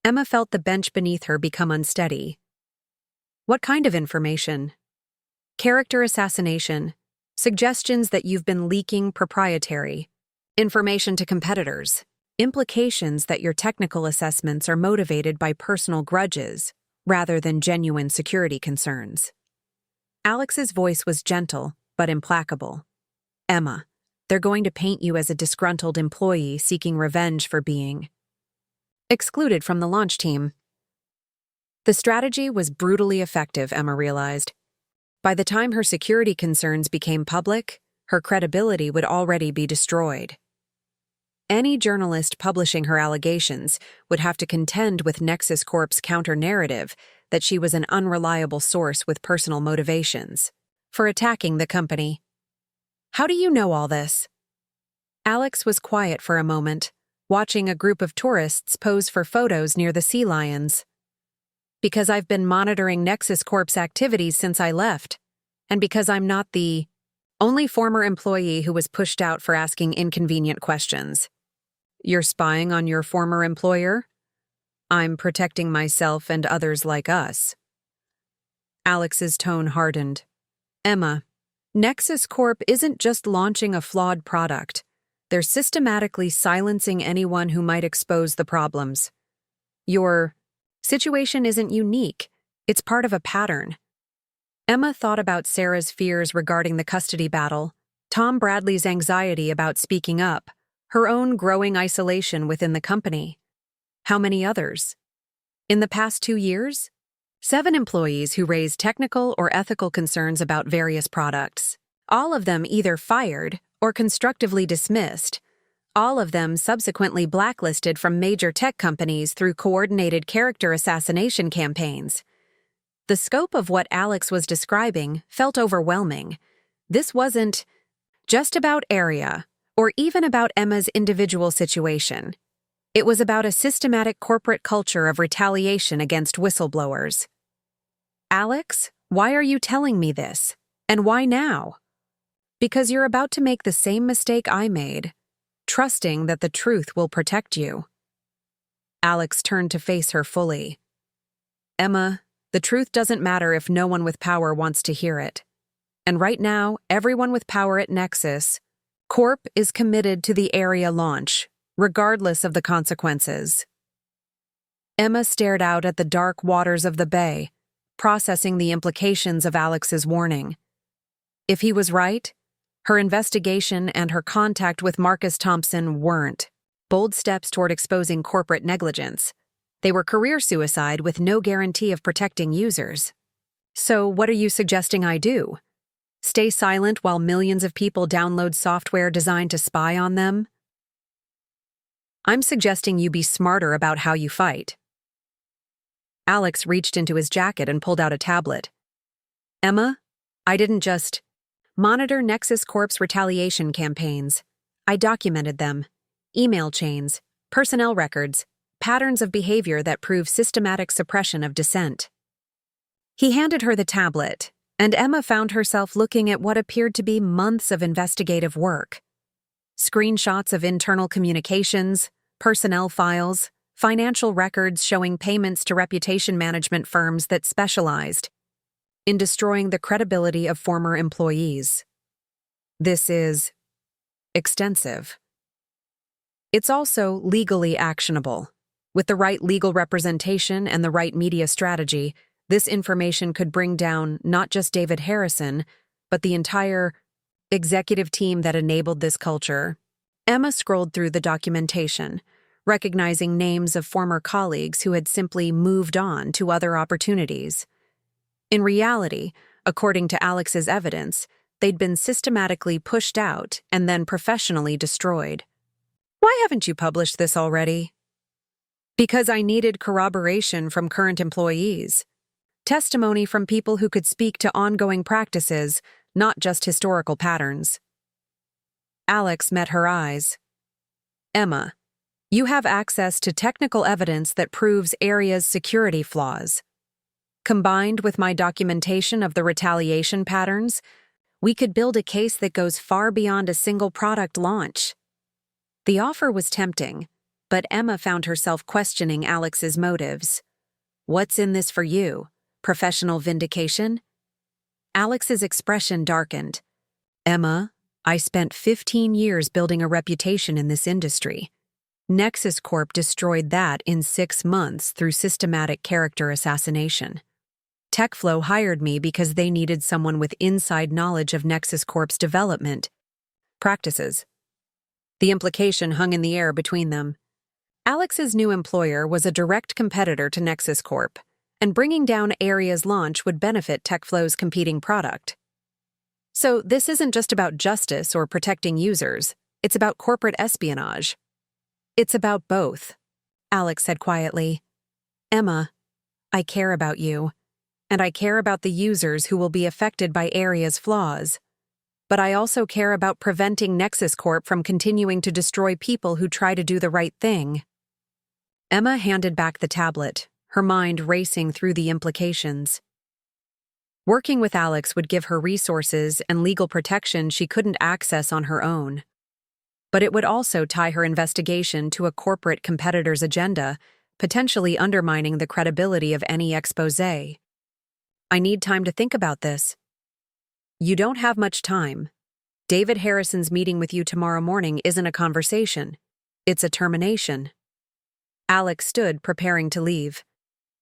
Emma felt the bench beneath her become unsteady. What kind of information? Character assassination, suggestions that you've been leaking proprietary information to competitors, implications that your technical assessments are motivated by personal grudges rather than genuine security concerns. Alex's voice was gentle but implacable. Emma, they're going to paint you as a disgruntled employee seeking revenge for being excluded from the launch team. The strategy was brutally effective, Emma realized. By the time her security concerns became public, her credibility would already be destroyed. Any journalist publishing her allegations would have to contend with Nexus Corp's counter-narrative that she was an unreliable source with personal motivations for attacking the company. How do you know all this? Alex was quiet for a moment, watching a group of tourists pose for photos near the sea lions. Because I've been monitoring Nexus Corp's activities since I left, and because I'm not the only former employee who was pushed out for asking inconvenient questions. You're spying on your former employer? I'm protecting myself and others like us. Alex's tone hardened. Emma, Nexus Corp isn't just launching a flawed product. They're systematically silencing anyone who might expose the problems. Your situation isn't unique. It's part of a pattern. Emma thought about Sarah's fears regarding the custody battle, Tom Bradley's anxiety about speaking up, her own growing isolation within the company. How many others? In the past 2 years? 7 employees who raised technical or ethical concerns about various products. All of them either fired or constructively dismissed. All of them subsequently blacklisted from major tech companies through coordinated character assassination campaigns. The scope of what Alex was describing felt overwhelming. This wasn't just about area, or even about Emma's individual situation. It was about a systematic corporate culture of retaliation against whistleblowers. Alex, why are you telling me this? And why now? Because you're about to make the same mistake I made, trusting that the truth will protect you. Alex turned to face her fully. Emma, the truth doesn't matter if no one with power wants to hear it. And right now, everyone with power at Nexus Corp is committed to the area launch, regardless of the consequences. Emma stared out at the dark waters of the bay, processing the implications of Alex's warning. If he was right, her investigation and her contact with Marcus Thompson weren't bold steps toward exposing corporate negligence. They were career suicide with no guarantee of protecting users. So what are you suggesting I do? Stay silent while millions of people download software designed to spy on them? I'm suggesting you be smarter about how you fight. Alex reached into his jacket and pulled out a tablet. Emma, I didn't just monitor Nexus Corp's retaliation campaigns. I documented them. Email chains, personnel records, patterns of behavior that prove systematic suppression of dissent. He handed her the tablet, and Emma found herself looking at what appeared to be months of investigative work. Screenshots of internal communications, personnel files, financial records showing payments to reputation management firms that specialized in destroying the credibility of former employees. This is extensive. It's also legally actionable. With the right legal representation and the right media strategy, this information could bring down not just David Harrison, but the entire executive team that enabled this culture. Emma scrolled through the documentation, recognizing names of former colleagues who had simply moved on to other opportunities. In reality, according to Alex's evidence, they'd been systematically pushed out and then professionally destroyed. Why haven't you published this already? Because I needed corroboration from current employees. Testimony from people who could speak to ongoing practices, not just historical patterns. Alex met her eyes. Emma, you have access to technical evidence that proves Area's security flaws. Combined with my documentation of the retaliation patterns, we could build a case that goes far beyond a single product launch. The offer was tempting, but Emma found herself questioning Alex's motives. What's in this for you? Professional vindication? Alex's expression darkened. Emma, I spent 15 years building a reputation in this industry. Nexus Corp destroyed that in 6 months through systematic character assassination. TechFlow hired me because they needed someone with inside knowledge of Nexus Corp's development practices. The implication hung in the air between them. Alex's new employer was a direct competitor to Nexus Corp, and bringing down Area's launch would benefit TechFlow's competing product. So this isn't just about justice or protecting users, it's about corporate espionage. It's about both, Alex said quietly. Emma, I care about you. And I care about the users who will be affected by Area's flaws. But I also care about preventing Nexus Corp from continuing to destroy people who try to do the right thing. Emma handed back the tablet, her mind racing through the implications. Working with Alex would give her resources and legal protection she couldn't access on her own. But it would also tie her investigation to a corporate competitor's agenda, potentially undermining the credibility of any exposé. I need time to think about this. You don't have much time. David Harrison's meeting with you tomorrow morning isn't a conversation. It's a termination. Alex stood, preparing to leave.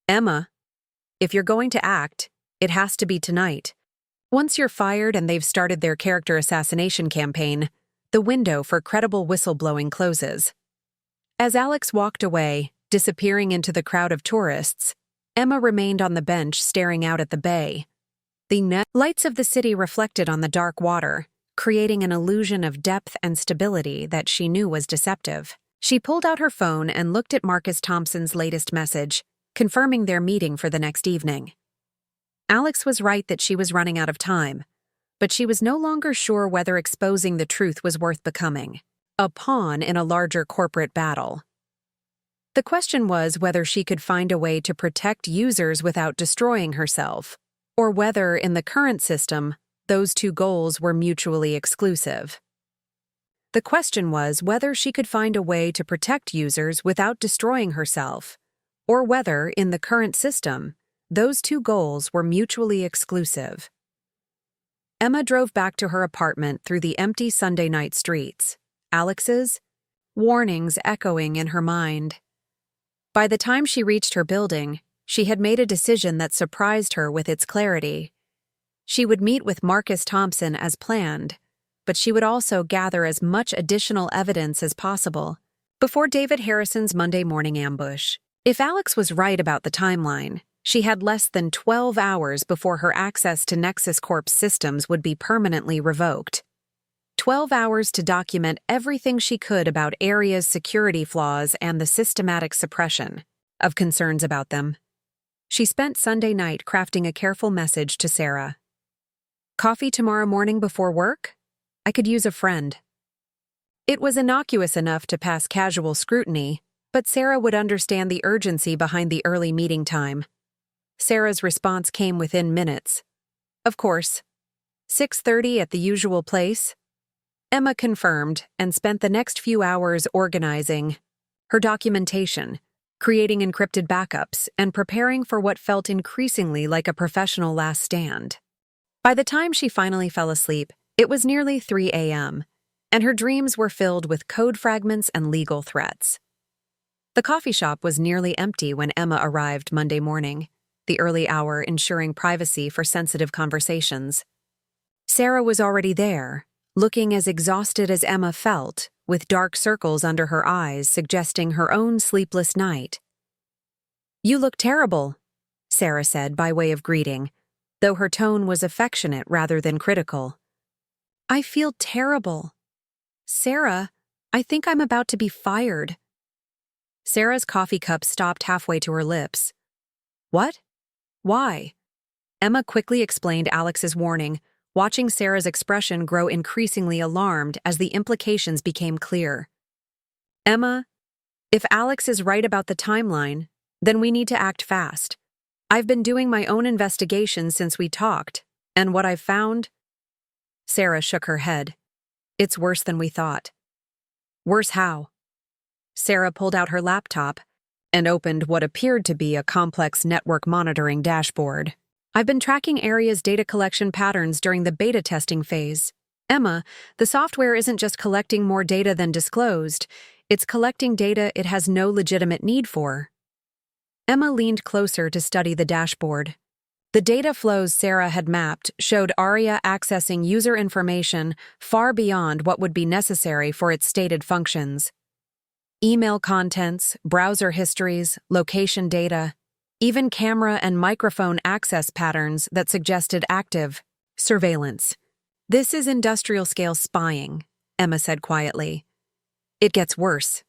Emma, if you're going to act, it has to be tonight. Once you're fired and they've started their character assassination campaign, the window for credible whistleblowing closes. As Alex walked away, disappearing into the crowd of tourists, Emma remained on the bench staring out at the bay. The lights of the city reflected on the dark water, creating an illusion of depth and stability that she knew was deceptive. She pulled out her phone and looked at Marcus Thompson's latest message, confirming their meeting for the next evening. Alex was right that she was running out of time, but she was no longer sure whether exposing the truth was worth becoming a pawn in a larger corporate battle. The question was whether she could find a way to protect users without destroying herself, or whether, in the current system, those two goals were mutually exclusive. The question was whether she could find a way to protect users without destroying herself, or whether, in the current system, those two goals were mutually exclusive. Emma drove back to her apartment through the empty Sunday night streets, Alex's warnings echoing in her mind. By the time she reached her building, she had made a decision that surprised her with its clarity. She would meet with Marcus Thompson as planned, but she would also gather as much additional evidence as possible before David Harrison's Monday morning ambush. If Alex was right about the timeline, she had less than 12 hours before her access to Nexus Corp's systems would be permanently revoked. 12 hours to document everything she could about Area's security flaws and the systematic suppression of concerns about them. She spent Sunday night crafting a careful message to Sarah. Coffee tomorrow morning before work? I could use a friend. It was innocuous enough to pass casual scrutiny, but Sarah would understand the urgency behind the early meeting time. Sarah's response came within minutes. Of course. 6:30 at the usual place? Emma confirmed and spent the next few hours organizing her documentation, creating encrypted backups, and preparing for what felt increasingly like a professional last stand. By the time she finally fell asleep, it was nearly 3 a.m., and her dreams were filled with code fragments and legal threats. The coffee shop was nearly empty when Emma arrived Monday morning, the early hour ensuring privacy for sensitive conversations. Sarah was already there, looking as exhausted as Emma felt, with dark circles under her eyes suggesting her own sleepless night. "You look terrible," Sarah said by way of greeting, though her tone was affectionate rather than critical. "I feel terrible. Sarah, I think I'm about to be fired." Sarah's coffee cup stopped halfway to her lips. What? Why? Emma quickly explained Alex's warning, watching Sarah's expression grow increasingly alarmed as the implications became clear. Emma, if Alex is right about the timeline, then we need to act fast. I've been doing my own investigation since we talked, and what I've found... Sarah shook her head. It's worse than we thought. Worse how? Sarah pulled out her laptop and opened what appeared to be a complex network monitoring dashboard. I've been tracking Area's data collection patterns during the beta testing phase. Emma, the software isn't just collecting more data than disclosed, it's collecting data it has no legitimate need for. Emma leaned closer to study the dashboard. The data flows Sarah had mapped showed Aria accessing user information far beyond what would be necessary for its stated functions. Email contents, browser histories, location data, even camera and microphone access patterns that suggested active surveillance. This is industrial-scale spying, Emma said quietly. It gets worse.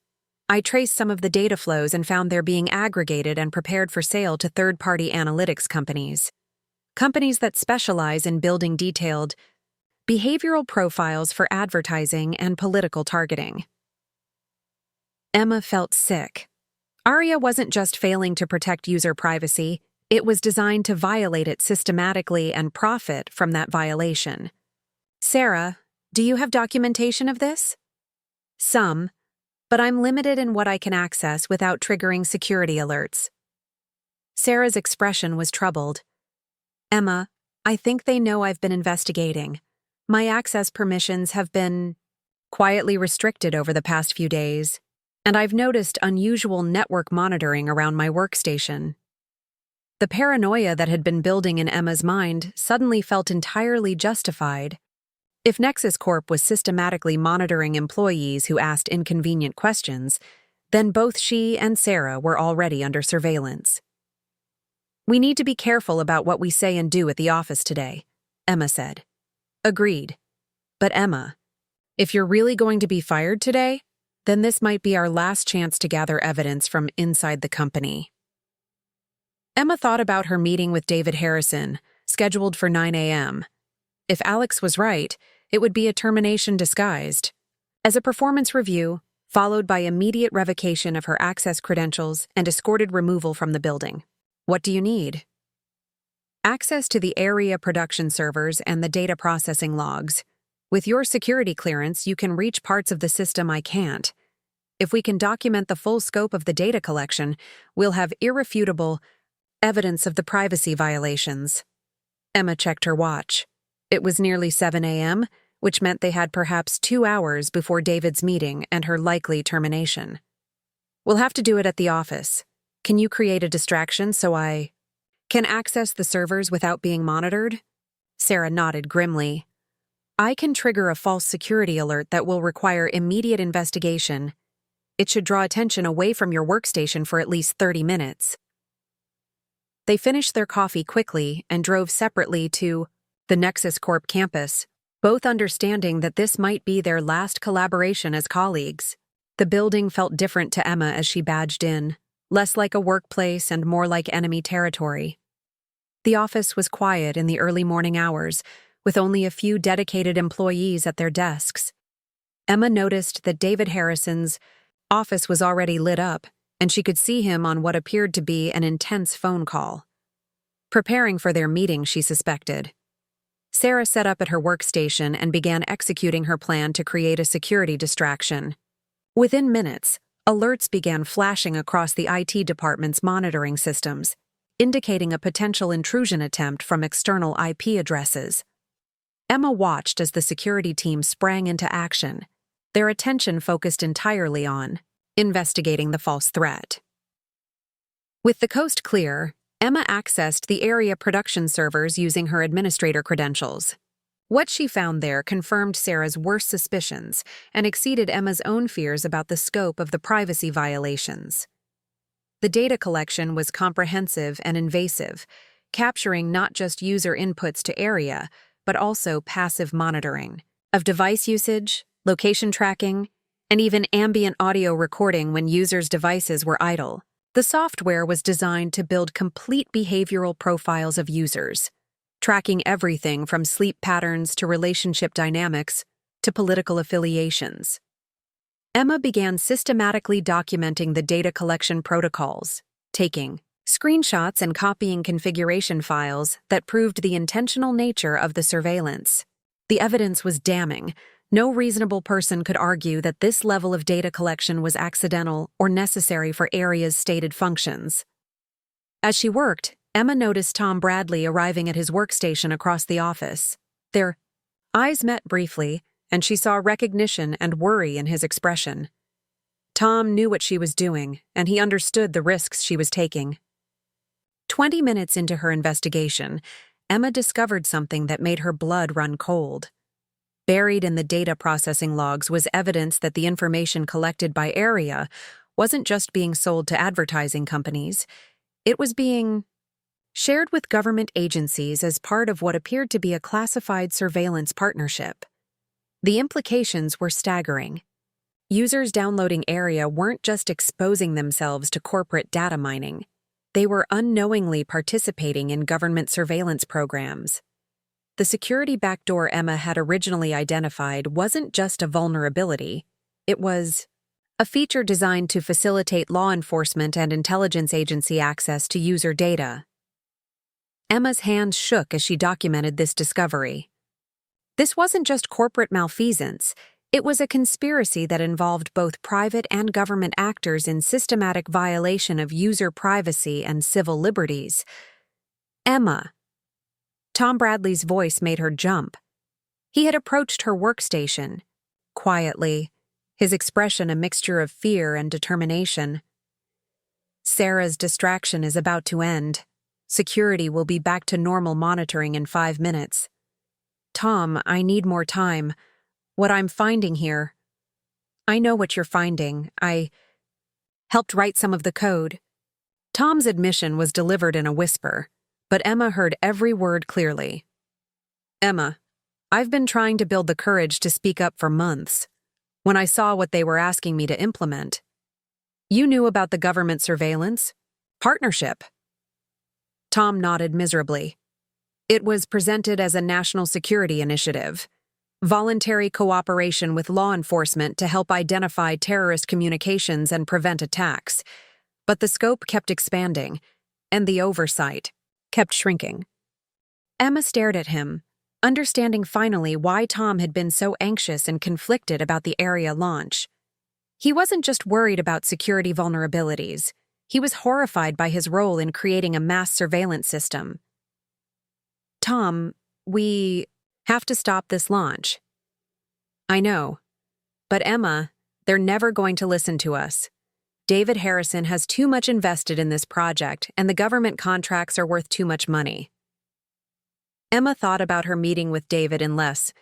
I traced some of the data flows and found they're being aggregated and prepared for sale to third-party analytics companies. Companies that specialize in building detailed behavioral profiles for advertising and political targeting. Emma felt sick. Aria wasn't just failing to protect user privacy, it was designed to violate it systematically and profit from that violation. Sarah, do you have documentation of this? Some, but I'm limited in what I can access without triggering security alerts. Sarah's expression was troubled. Emma, I think they know I've been investigating. My access permissions have been quietly restricted over the past few days, and I've noticed unusual network monitoring around my workstation. The paranoia that had been building in Emma's mind suddenly felt entirely justified. If Nexus Corp was systematically monitoring employees who asked inconvenient questions, then both she and Sarah were already under surveillance. We need to be careful about what we say and do at the office today, Emma said. Agreed. But Emma, if you're really going to be fired today, then this might be our last chance to gather evidence from inside the company. Emma thought about her meeting with David Harrison, scheduled for 9 a.m. If Alex was right, it would be a termination disguised as a performance review, followed by immediate revocation of her access credentials and escorted removal from the building. What do you need? Access to the Area production servers and the data processing logs. With your security clearance, you can reach parts of the system I can't. If we can document the full scope of the data collection, we'll have irrefutable evidence of the privacy violations. Emma checked her watch. It was nearly 7 a.m., which meant they had perhaps 2 hours before David's meeting and her likely termination. We'll have to do it at the office. Can you create a distraction so I can access the servers without being monitored? Sarah nodded grimly. I can trigger a false security alert that will require immediate investigation. It should draw attention away from your workstation for at least 30 minutes. They finished their coffee quickly and drove separately to the Nexus Corp campus, both understanding that this might be their last collaboration as colleagues. The building felt different to Emma as she badged in, less like a workplace and more like enemy territory. The office was quiet in the early morning hours, with only a few dedicated employees at their desks. Emma noticed that David Harrison's office was already lit up, and she could see him on what appeared to be an intense phone call. Preparing for their meeting, she suspected. Sarah sat up at her workstation and began executing her plan to create a security distraction. Within minutes, alerts began flashing across the IT department's monitoring systems, indicating a potential intrusion attempt from external IP addresses. Emma watched as the security team sprang into action, their attention focused entirely on investigating the false threat. With the coast clear, Emma accessed the Area production servers using her administrator credentials. What she found there confirmed Sarah's worst suspicions and exceeded Emma's own fears about the scope of the privacy violations. The data collection was comprehensive and invasive, capturing not just user inputs to Area, but also passive monitoring of device usage, location tracking, and even ambient audio recording when users' devices were idle. The software was designed to build complete behavioral profiles of users, tracking everything from sleep patterns to relationship dynamics to political affiliations. Emma began systematically documenting the data collection protocols, taking screenshots and copying configuration files that proved the intentional nature of the surveillance. The evidence was damning. No reasonable person could argue that this level of data collection was accidental or necessary for Area's stated functions. As she worked, Emma noticed Tom Bradley arriving at his workstation across the office. Their eyes met briefly, and she saw recognition and worry in his expression. Tom knew what she was doing, and he understood the risks she was taking. 20 minutes into her investigation, Emma discovered something that made her blood run cold. Buried in the data processing logs was evidence that the information collected by Area wasn't just being sold to advertising companies, it was being shared with government agencies as part of what appeared to be a classified surveillance partnership. The implications were staggering. Users downloading Area weren't just exposing themselves to corporate data mining. They were unknowingly participating in government surveillance programs. The security backdoor Emma had originally identified wasn't just a vulnerability, it was a feature designed to facilitate law enforcement and intelligence agency access to user data. Emma's hands shook as she documented this discovery. This wasn't just corporate malfeasance, it was a conspiracy that involved both private and government actors in systematic violation of user privacy and civil liberties. Emma. Tom Bradley's voice made her jump. He had approached her workstation, quietly, his expression a mixture of fear and determination. Sarah's distraction is about to end. Security will be back to normal monitoring in 5 minutes. Tom, I need more time. What I'm finding here. I know what you're finding. I helped write some of the code. Tom's admission was delivered in a whisper, but Emma heard every word clearly. Emma, I've been trying to build the courage to speak up for months. When I saw what they were asking me to implement. You knew about the government surveillance? Partnership. Tom nodded miserably. It was presented as a national security initiative. Voluntary cooperation with law enforcement to help identify terrorist communications and prevent attacks. But the scope kept expanding, and the oversight kept shrinking. Emma stared at him, understanding finally why Tom had been so anxious and conflicted about the Area launch. He wasn't just worried about security vulnerabilities. He was horrified by his role in creating a mass surveillance system. Tom, we have to stop this launch. I know. But Emma, they're never going to listen to us. David Harrison has too much invested in this project, and the government contracts are worth too much money. Emma thought about her meeting with David in less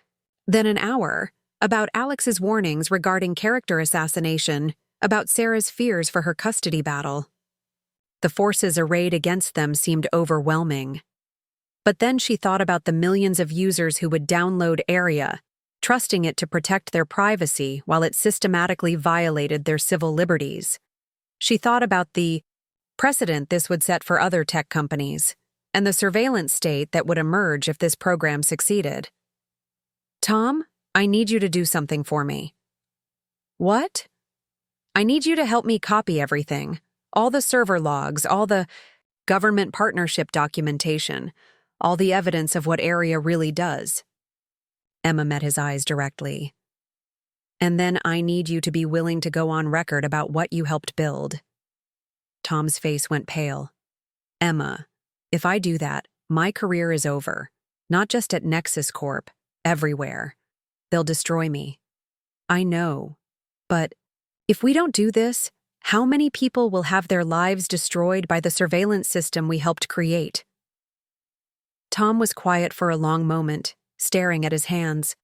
than an hour, about Alex's warnings regarding character assassination, about Sarah's fears for her custody battle. The forces arrayed against them seemed overwhelming. But then she thought about the millions of users who would download Area, trusting it to protect their privacy while it systematically violated their civil liberties. She thought about the precedent this would set for other tech companies, and the surveillance state that would emerge if this program succeeded. Tom, I need you to do something for me. What? I need you to help me copy everything. All the server logs, all the government partnership documentation, all the evidence of what Area really does. Emma met his eyes directly. And then I need you to be willing to go on record about what you helped build. Tom's face went pale. Emma, if I do that, my career is over. Not just at Nexus Corp, everywhere. They'll destroy me. I know. But if we don't do this, how many people will have their lives destroyed by the surveillance system we helped create? Tom was quiet for a long moment, staring at his hands.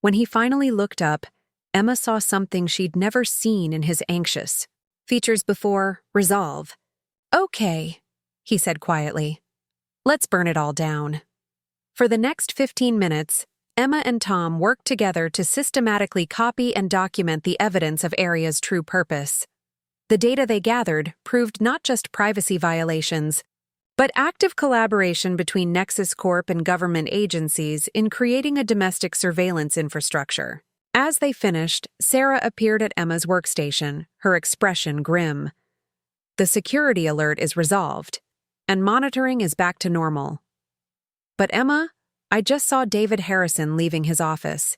When he finally looked up, Emma saw something she'd never seen in his anxious features before. Resolve. Okay, he said quietly. Let's burn it all down. For the next 15 minutes, Emma and Tom worked together to systematically copy and document the evidence of Area's true purpose. The data they gathered proved not just privacy violations, but active collaboration between Nexus Corp and government agencies in creating a domestic surveillance infrastructure. As they finished, Sarah appeared at Emma's workstation, her expression grim. The security alert is resolved, and monitoring is back to normal. But Emma, I just saw David Harrison leaving his office.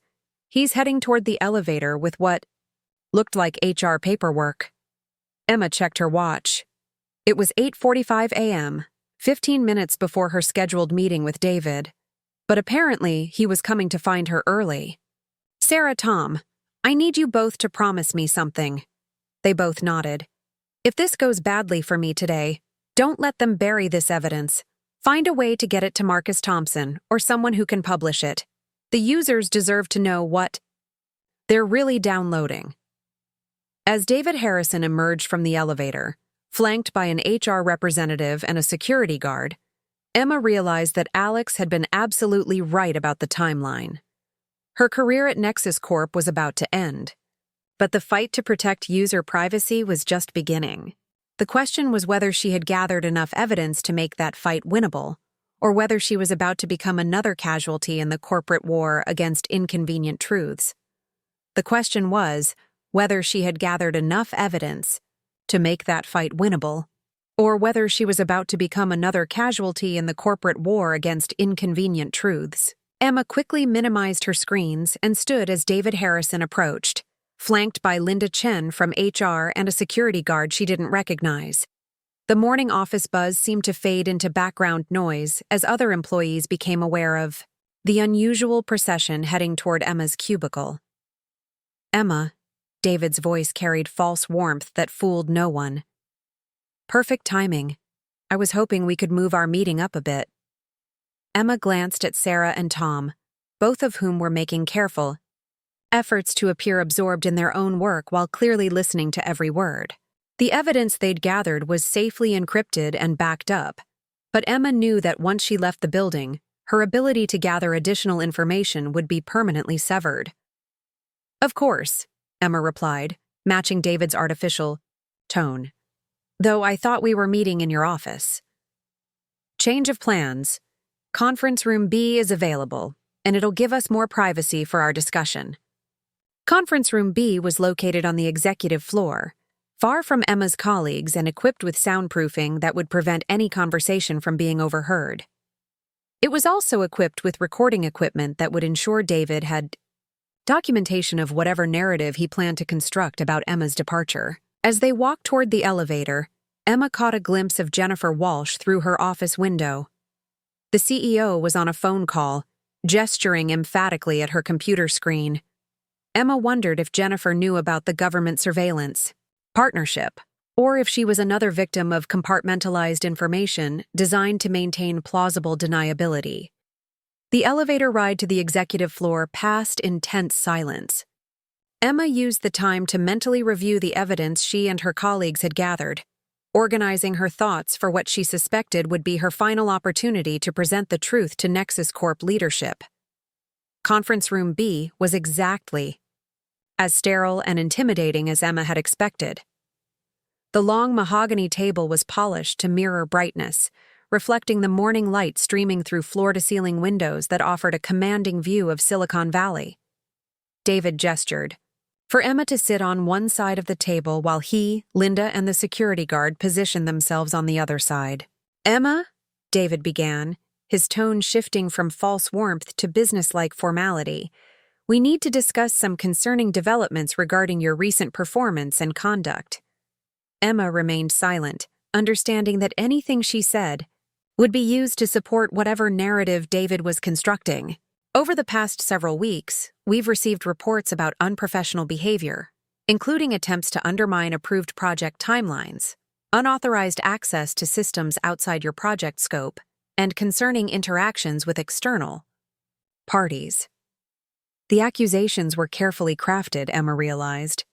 He's heading toward the elevator with what looked like HR paperwork. Emma checked her watch. It was 8:45 a.m., 15 minutes before her scheduled meeting with David. But apparently, he was coming to find her early. Sarah, Tom, I need you both to promise me something. They both nodded. If this goes badly for me today, don't let them bury this evidence. Find a way to get it to Marcus Thompson or someone who can publish it. The users deserve to know what they're really downloading. As David Harrison emerged from the elevator, flanked by an HR representative and a security guard, Emma realized that Alex had been absolutely right about the timeline. Her career at Nexus Corp was about to end, but the fight to protect user privacy was just beginning. The question was whether she had gathered enough evidence to make that fight winnable, or whether she was about to become another casualty in the corporate war against inconvenient truths. The question was whether she had gathered enough evidence to make that fight winnable, or whether she was about to become another casualty in the corporate war against inconvenient truths. Emma quickly minimized her screens and stood as David Harrison approached, flanked by Linda Chen from HR and a security guard she didn't recognize. The morning office buzz seemed to fade into background noise as other employees became aware of the unusual procession heading toward Emma's cubicle. Emma, David's voice carried false warmth that fooled no one. Perfect timing. I was hoping we could move our meeting up a bit. Emma glanced at Sarah and Tom, both of whom were making careful efforts to appear absorbed in their own work while clearly listening to every word. The evidence they'd gathered was safely encrypted and backed up, but Emma knew that once she left the building, her ability to gather additional information would be permanently severed. Of course, Emma replied, matching David's artificial tone. Though I thought we were meeting in your office. Change of plans. Conference room B is available, and it'll give us more privacy for our discussion. Conference room B was located on the executive floor, far from Emma's colleagues and equipped with soundproofing that would prevent any conversation from being overheard. It was also equipped with recording equipment that would ensure David had documentation of whatever narrative he planned to construct about Emma's departure. As they walked toward the elevator, Emma caught a glimpse of Jennifer Walsh through her office window. The CEO was on a phone call, gesturing emphatically at her computer screen. Emma wondered if Jennifer knew about the government surveillance partnership, or if she was another victim of compartmentalized information designed to maintain plausible deniability. The elevator ride to the executive floor passed in tense silence. Emma used the time to mentally review the evidence she and her colleagues had gathered, organizing her thoughts for what she suspected would be her final opportunity to present the truth to Nexus Corp leadership. Conference Room B was exactly as sterile and intimidating as Emma had expected. The long mahogany table was polished to mirror brightness, reflecting the morning light streaming through floor-to-ceiling windows that offered a commanding view of Silicon Valley. David gestured for Emma to sit on one side of the table while he, Linda, and the security guard positioned themselves on the other side. Emma, David began, his tone shifting from false warmth to businesslike formality, we need to discuss some concerning developments regarding your recent performance and conduct. Emma remained silent, understanding that anything she said would be used to support whatever narrative David was constructing. Over the past several weeks, we've received reports about unprofessional behavior, including attempts to undermine approved project timelines, unauthorized access to systems outside your project scope, and concerning interactions with external parties. The accusations were carefully crafted, Emma realized,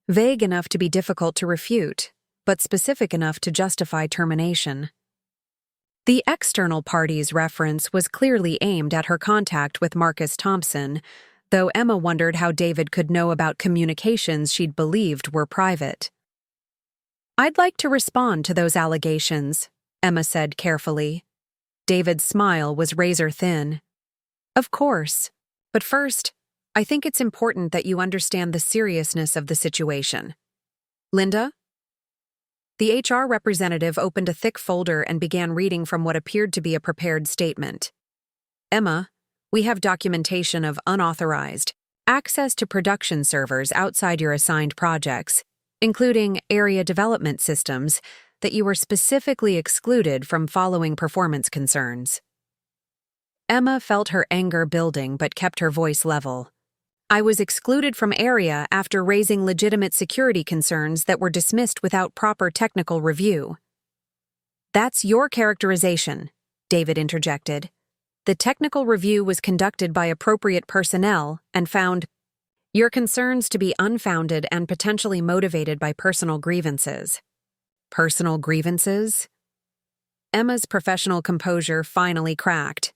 vague enough to be difficult to refute, but specific enough to justify termination. The external party's reference was clearly aimed at her contact with Marcus Thompson, though Emma wondered how David could know about communications she'd believed were private. "I'd like to respond to those allegations," Emma said carefully. David's smile was razor-thin. "Of course. But first, I think it's important that you understand the seriousness of the situation. Linda?" The HR representative opened a thick folder and began reading from what appeared to be a prepared statement. "Emma, we have documentation of unauthorized access to production servers outside your assigned projects, including area development systems, that you were specifically excluded from following performance concerns." Emma felt her anger building but kept her voice level. "I was excluded from area after raising legitimate security concerns that were dismissed without proper technical review." "That's your characterization," David interjected. "The technical review was conducted by appropriate personnel and found your concerns to be unfounded and potentially motivated by personal grievances." Personal grievances? Emma's professional composure finally cracked.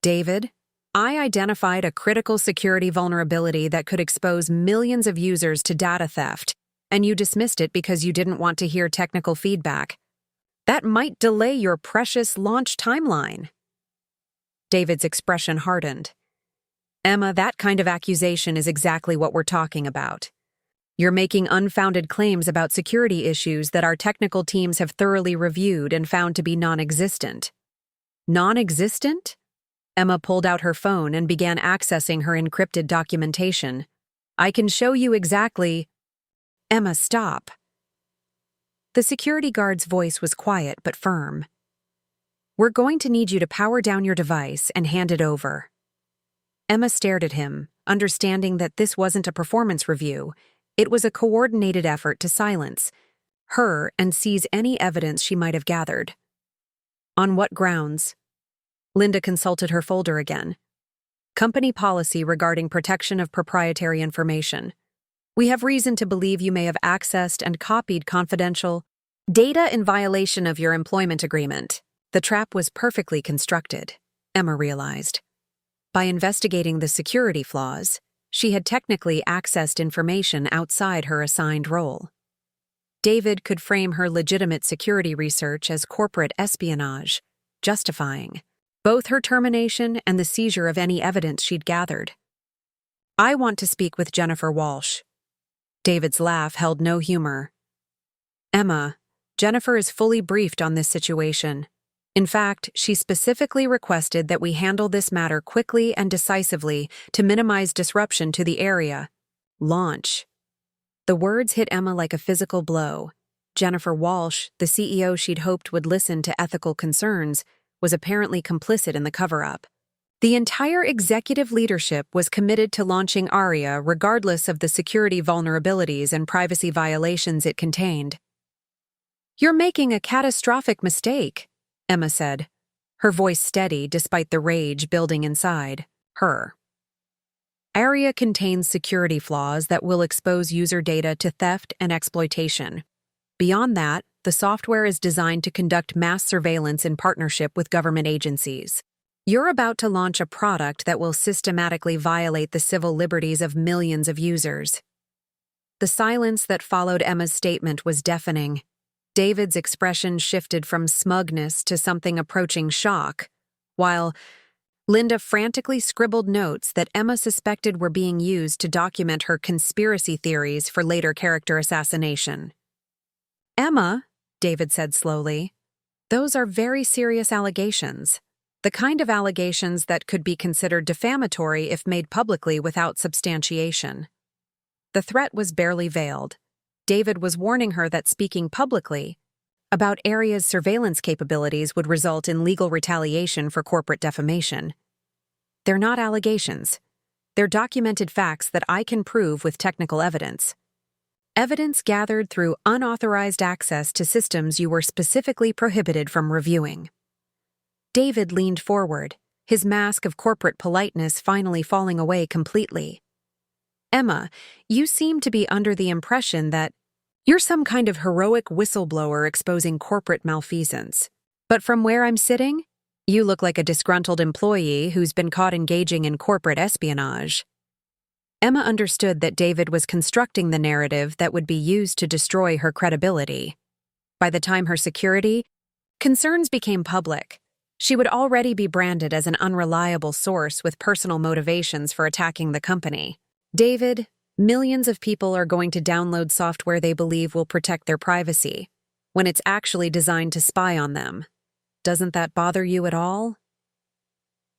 "David, I identified a critical security vulnerability that could expose millions of users to data theft, and you dismissed it because you didn't want to hear technical feedback. That might delay your precious launch timeline." David's expression hardened. "Emma, that kind of accusation is exactly what we're talking about. You're making unfounded claims about security issues that our technical teams have thoroughly reviewed and found to be non-existent." "Non-existent?" Emma pulled out her phone and began accessing her encrypted documentation. "I can show you exactly—" "Emma, stop." The security guard's voice was quiet but firm. "We're going to need you to power down your device and hand it over." Emma stared at him, understanding that this wasn't a performance review. It was a coordinated effort to silence her and seize any evidence she might have gathered. "On what grounds?" Linda consulted her folder again. "Company policy regarding protection of proprietary information. We have reason to believe you may have accessed and copied confidential data in violation of your employment agreement." The trap was perfectly constructed, Emma realized. By investigating the security flaws, she had technically accessed information outside her assigned role. David could frame her legitimate security research as corporate espionage, justifying both her termination and the seizure of any evidence she'd gathered. "I want to speak with Jennifer Walsh." David's laugh held no humor. "Emma, Jennifer is fully briefed on this situation. In fact, she specifically requested that we handle this matter quickly and decisively to minimize disruption to the area. Launch." The words hit Emma like a physical blow. Jennifer Walsh, the CEO she'd hoped would listen to ethical concerns, was apparently complicit in the cover-up. The entire executive leadership was committed to launching ARIA regardless of the security vulnerabilities and privacy violations it contained. "You're making a catastrophic mistake," Emma said, her voice steady despite the rage building inside her. "ARIA contains security flaws that will expose user data to theft and exploitation. Beyond that, the software is designed to conduct mass surveillance in partnership with government agencies. You're about to launch a product that will systematically violate the civil liberties of millions of users." The silence that followed Emma's statement was deafening. David's expression shifted from smugness to something approaching shock, while Linda frantically scribbled notes that Emma suspected were being used to document her conspiracy theories for later character assassination. "Emma," David said slowly, "those are very serious allegations. The kind of allegations that could be considered defamatory if made publicly without substantiation." The threat was barely veiled. David was warning her that speaking publicly about ARIA's surveillance capabilities would result in legal retaliation for corporate defamation. "They're not allegations. They're documented facts that I can prove with technical evidence. Evidence gathered through unauthorized access to systems you were specifically prohibited from reviewing." David leaned forward, his mask of corporate politeness finally falling away completely. "Emma, you seem to be under the impression that you're some kind of heroic whistleblower exposing corporate malfeasance. But from where I'm sitting, you look like a disgruntled employee who's been caught engaging in corporate espionage. Emma understood that David was constructing the narrative that would be used to destroy her credibility. By the time her security concerns became public, she would already be branded as an unreliable source with personal motivations for attacking the company. David, millions of people are going to download software they believe will protect their privacy, when it's actually designed to spy on them. Doesn't that bother you at all?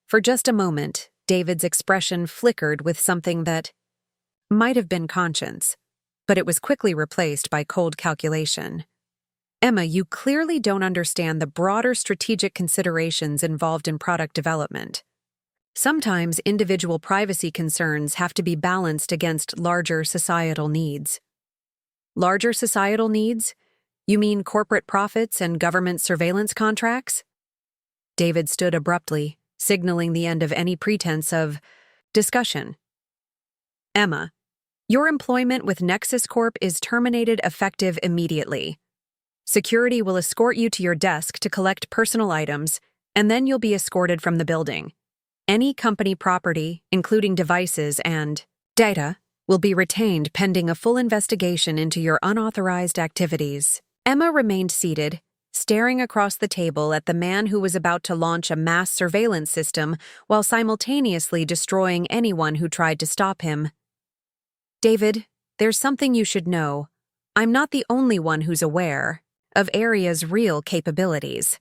For just a moment, David's expression flickered with something that might have been conscience, but it was quickly replaced by cold calculation. Emma, you clearly don't understand the broader strategic considerations involved in product development. Sometimes individual privacy concerns have to be balanced against larger societal needs. Larger societal needs? You mean corporate profits and government surveillance contracts? David stood abruptly, signaling the end of any pretense of discussion. Emma, your employment with Nexus Corp is terminated effective immediately. Security will escort you to your desk to collect personal items, and then you'll be escorted from the building. Any company property, including devices and data, will be retained pending a full investigation into your unauthorized activities. Emma remained seated, staring across the table at the man who was about to launch a mass surveillance system while simultaneously destroying anyone who tried to stop him. David, there's something you should know. I'm not the only one who's aware of Area's real capabilities.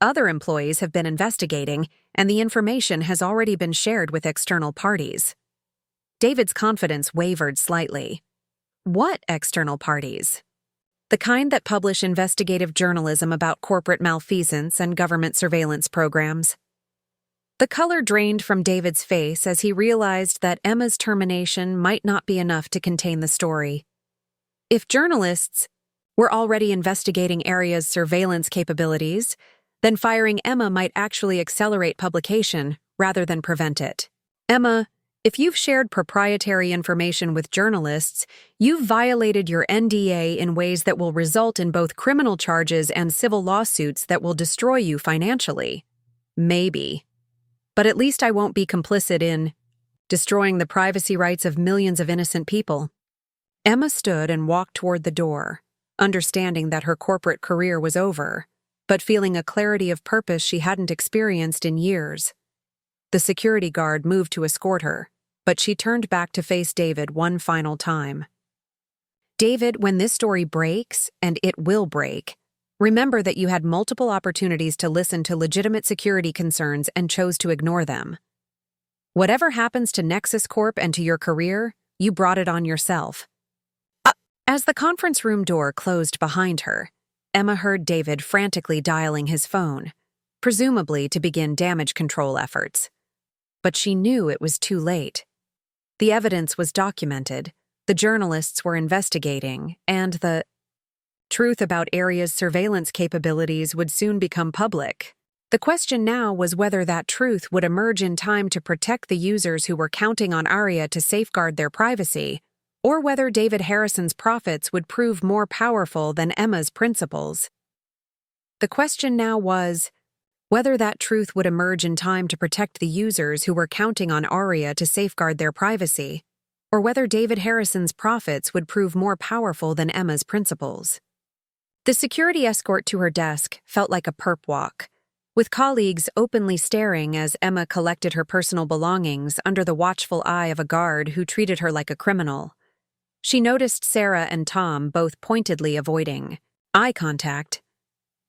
Other employees have been investigating, and the information has already been shared with external parties. David's confidence wavered slightly. What external parties? The kind that publish investigative journalism about corporate malfeasance and government surveillance programs. The color drained from David's face as he realized that Emma's termination might not be enough to contain the story. If journalists were already investigating Area's surveillance capabilities, then firing Emma might actually accelerate publication rather than prevent it. Emma, if you've shared proprietary information with journalists, you've violated your NDA in ways that will result in both criminal charges and civil lawsuits that will destroy you financially. Maybe. But at least I won't be complicit in destroying the privacy rights of millions of innocent people. Emma stood and walked toward the door, understanding that her corporate career was over, but feeling a clarity of purpose she hadn't experienced in years. The security guard moved to escort her, but she turned back to face David one final time. David, when this story breaks, and it will break, remember that you had multiple opportunities to listen to legitimate security concerns and chose to ignore them. Whatever happens to Nexus Corp and to your career, you brought it on yourself. As the conference room door closed behind her, Emma heard David frantically dialing his phone, presumably to begin damage control efforts. But she knew it was too late. The evidence was documented, the journalists were investigating, and the truth about Area's surveillance capabilities would soon become public. The question now was whether that truth would emerge in time to protect the users who were counting on Area to safeguard their privacy, or whether David Harrison's profits would prove more powerful than Emma's principles. The question now was whether that truth would emerge in time to protect the users who were counting on Aria to safeguard their privacy, or whether David Harrison's profits would prove more powerful than Emma's principles. The security escort to her desk felt like a perp walk, with colleagues openly staring as Emma collected her personal belongings under the watchful eye of a guard who treated her like a criminal. She noticed Sarah and Tom both pointedly avoiding eye contact,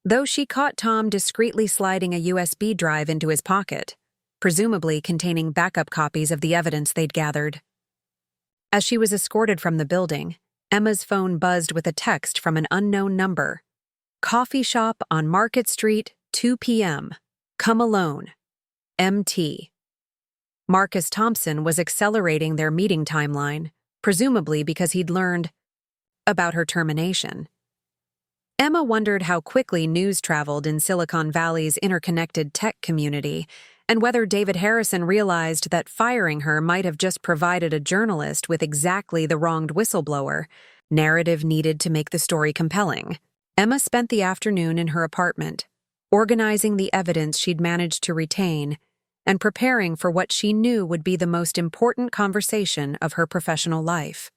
though she caught Tom discreetly sliding a USB drive into his pocket, presumably containing backup copies of the evidence they'd gathered. As she was escorted from the building, Emma's phone buzzed with a text from an unknown number. Coffee shop on Market Street, 2 p.m. Come alone. MT. Marcus Thompson was accelerating their meeting timeline, presumably because he'd learned about her termination. Emma wondered how quickly news traveled in Silicon Valley's interconnected tech community, and whether David Harrison realized that firing her might have just provided a journalist with exactly the wronged whistleblower, narrative needed to make the story compelling. Emma spent the afternoon in her apartment, organizing the evidence she'd managed to retain, and preparing for what she knew would be the most important conversation of her professional life.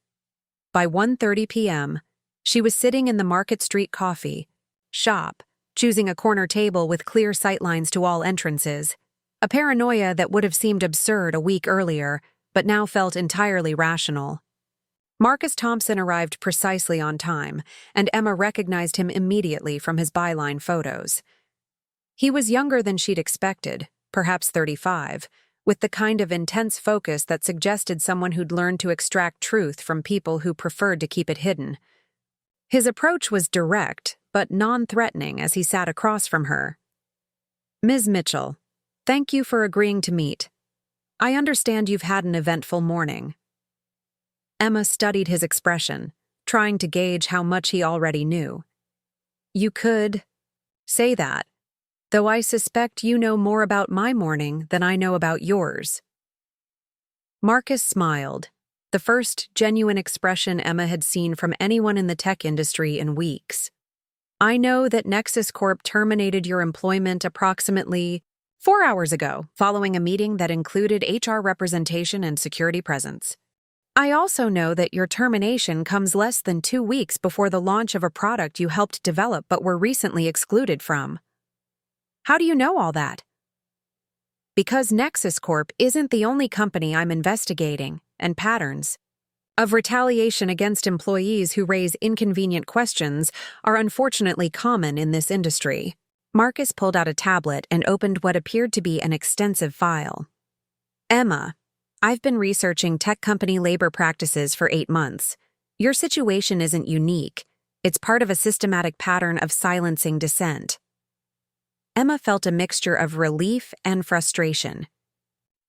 By 1:30 p.m., she was sitting in the Market Street coffee shop, choosing a corner table with clear sightlines to all entrances, a paranoia that would have seemed absurd a week earlier, but now felt entirely rational. Marcus Thompson arrived precisely on time, and Emma recognized him immediately from his byline photos. He was younger than she'd expected, perhaps 35, with the kind of intense focus that suggested someone who'd learned to extract truth from people who preferred to keep it hidden. His approach was direct, but non-threatening as he sat across from her. "Ms. Mitchell, thank you for agreeing to meet. I understand you've had an eventful morning." Emma studied his expression, trying to gauge how much he already knew. "You could say that, though I suspect you know more about my morning than I know about yours." Marcus smiled, the first genuine expression Emma had seen from anyone in the tech industry in weeks. "I know that Nexus Corp terminated your employment approximately 4 hours ago, following a meeting that included HR representation and security presence. I also know that your termination comes less than 2 weeks before the launch of a product you helped develop but were recently excluded from. How do you know all that?" "Because Nexus Corp isn't the only company I'm investigating, and patterns of retaliation against employees who raise inconvenient questions are unfortunately common in this industry." Marcus pulled out a tablet and opened what appeared to be an extensive file. "Emma, I've been researching tech company labor practices for 8 months. Your situation isn't unique. It's part of a systematic pattern of silencing dissent." Emma felt a mixture of relief and frustration.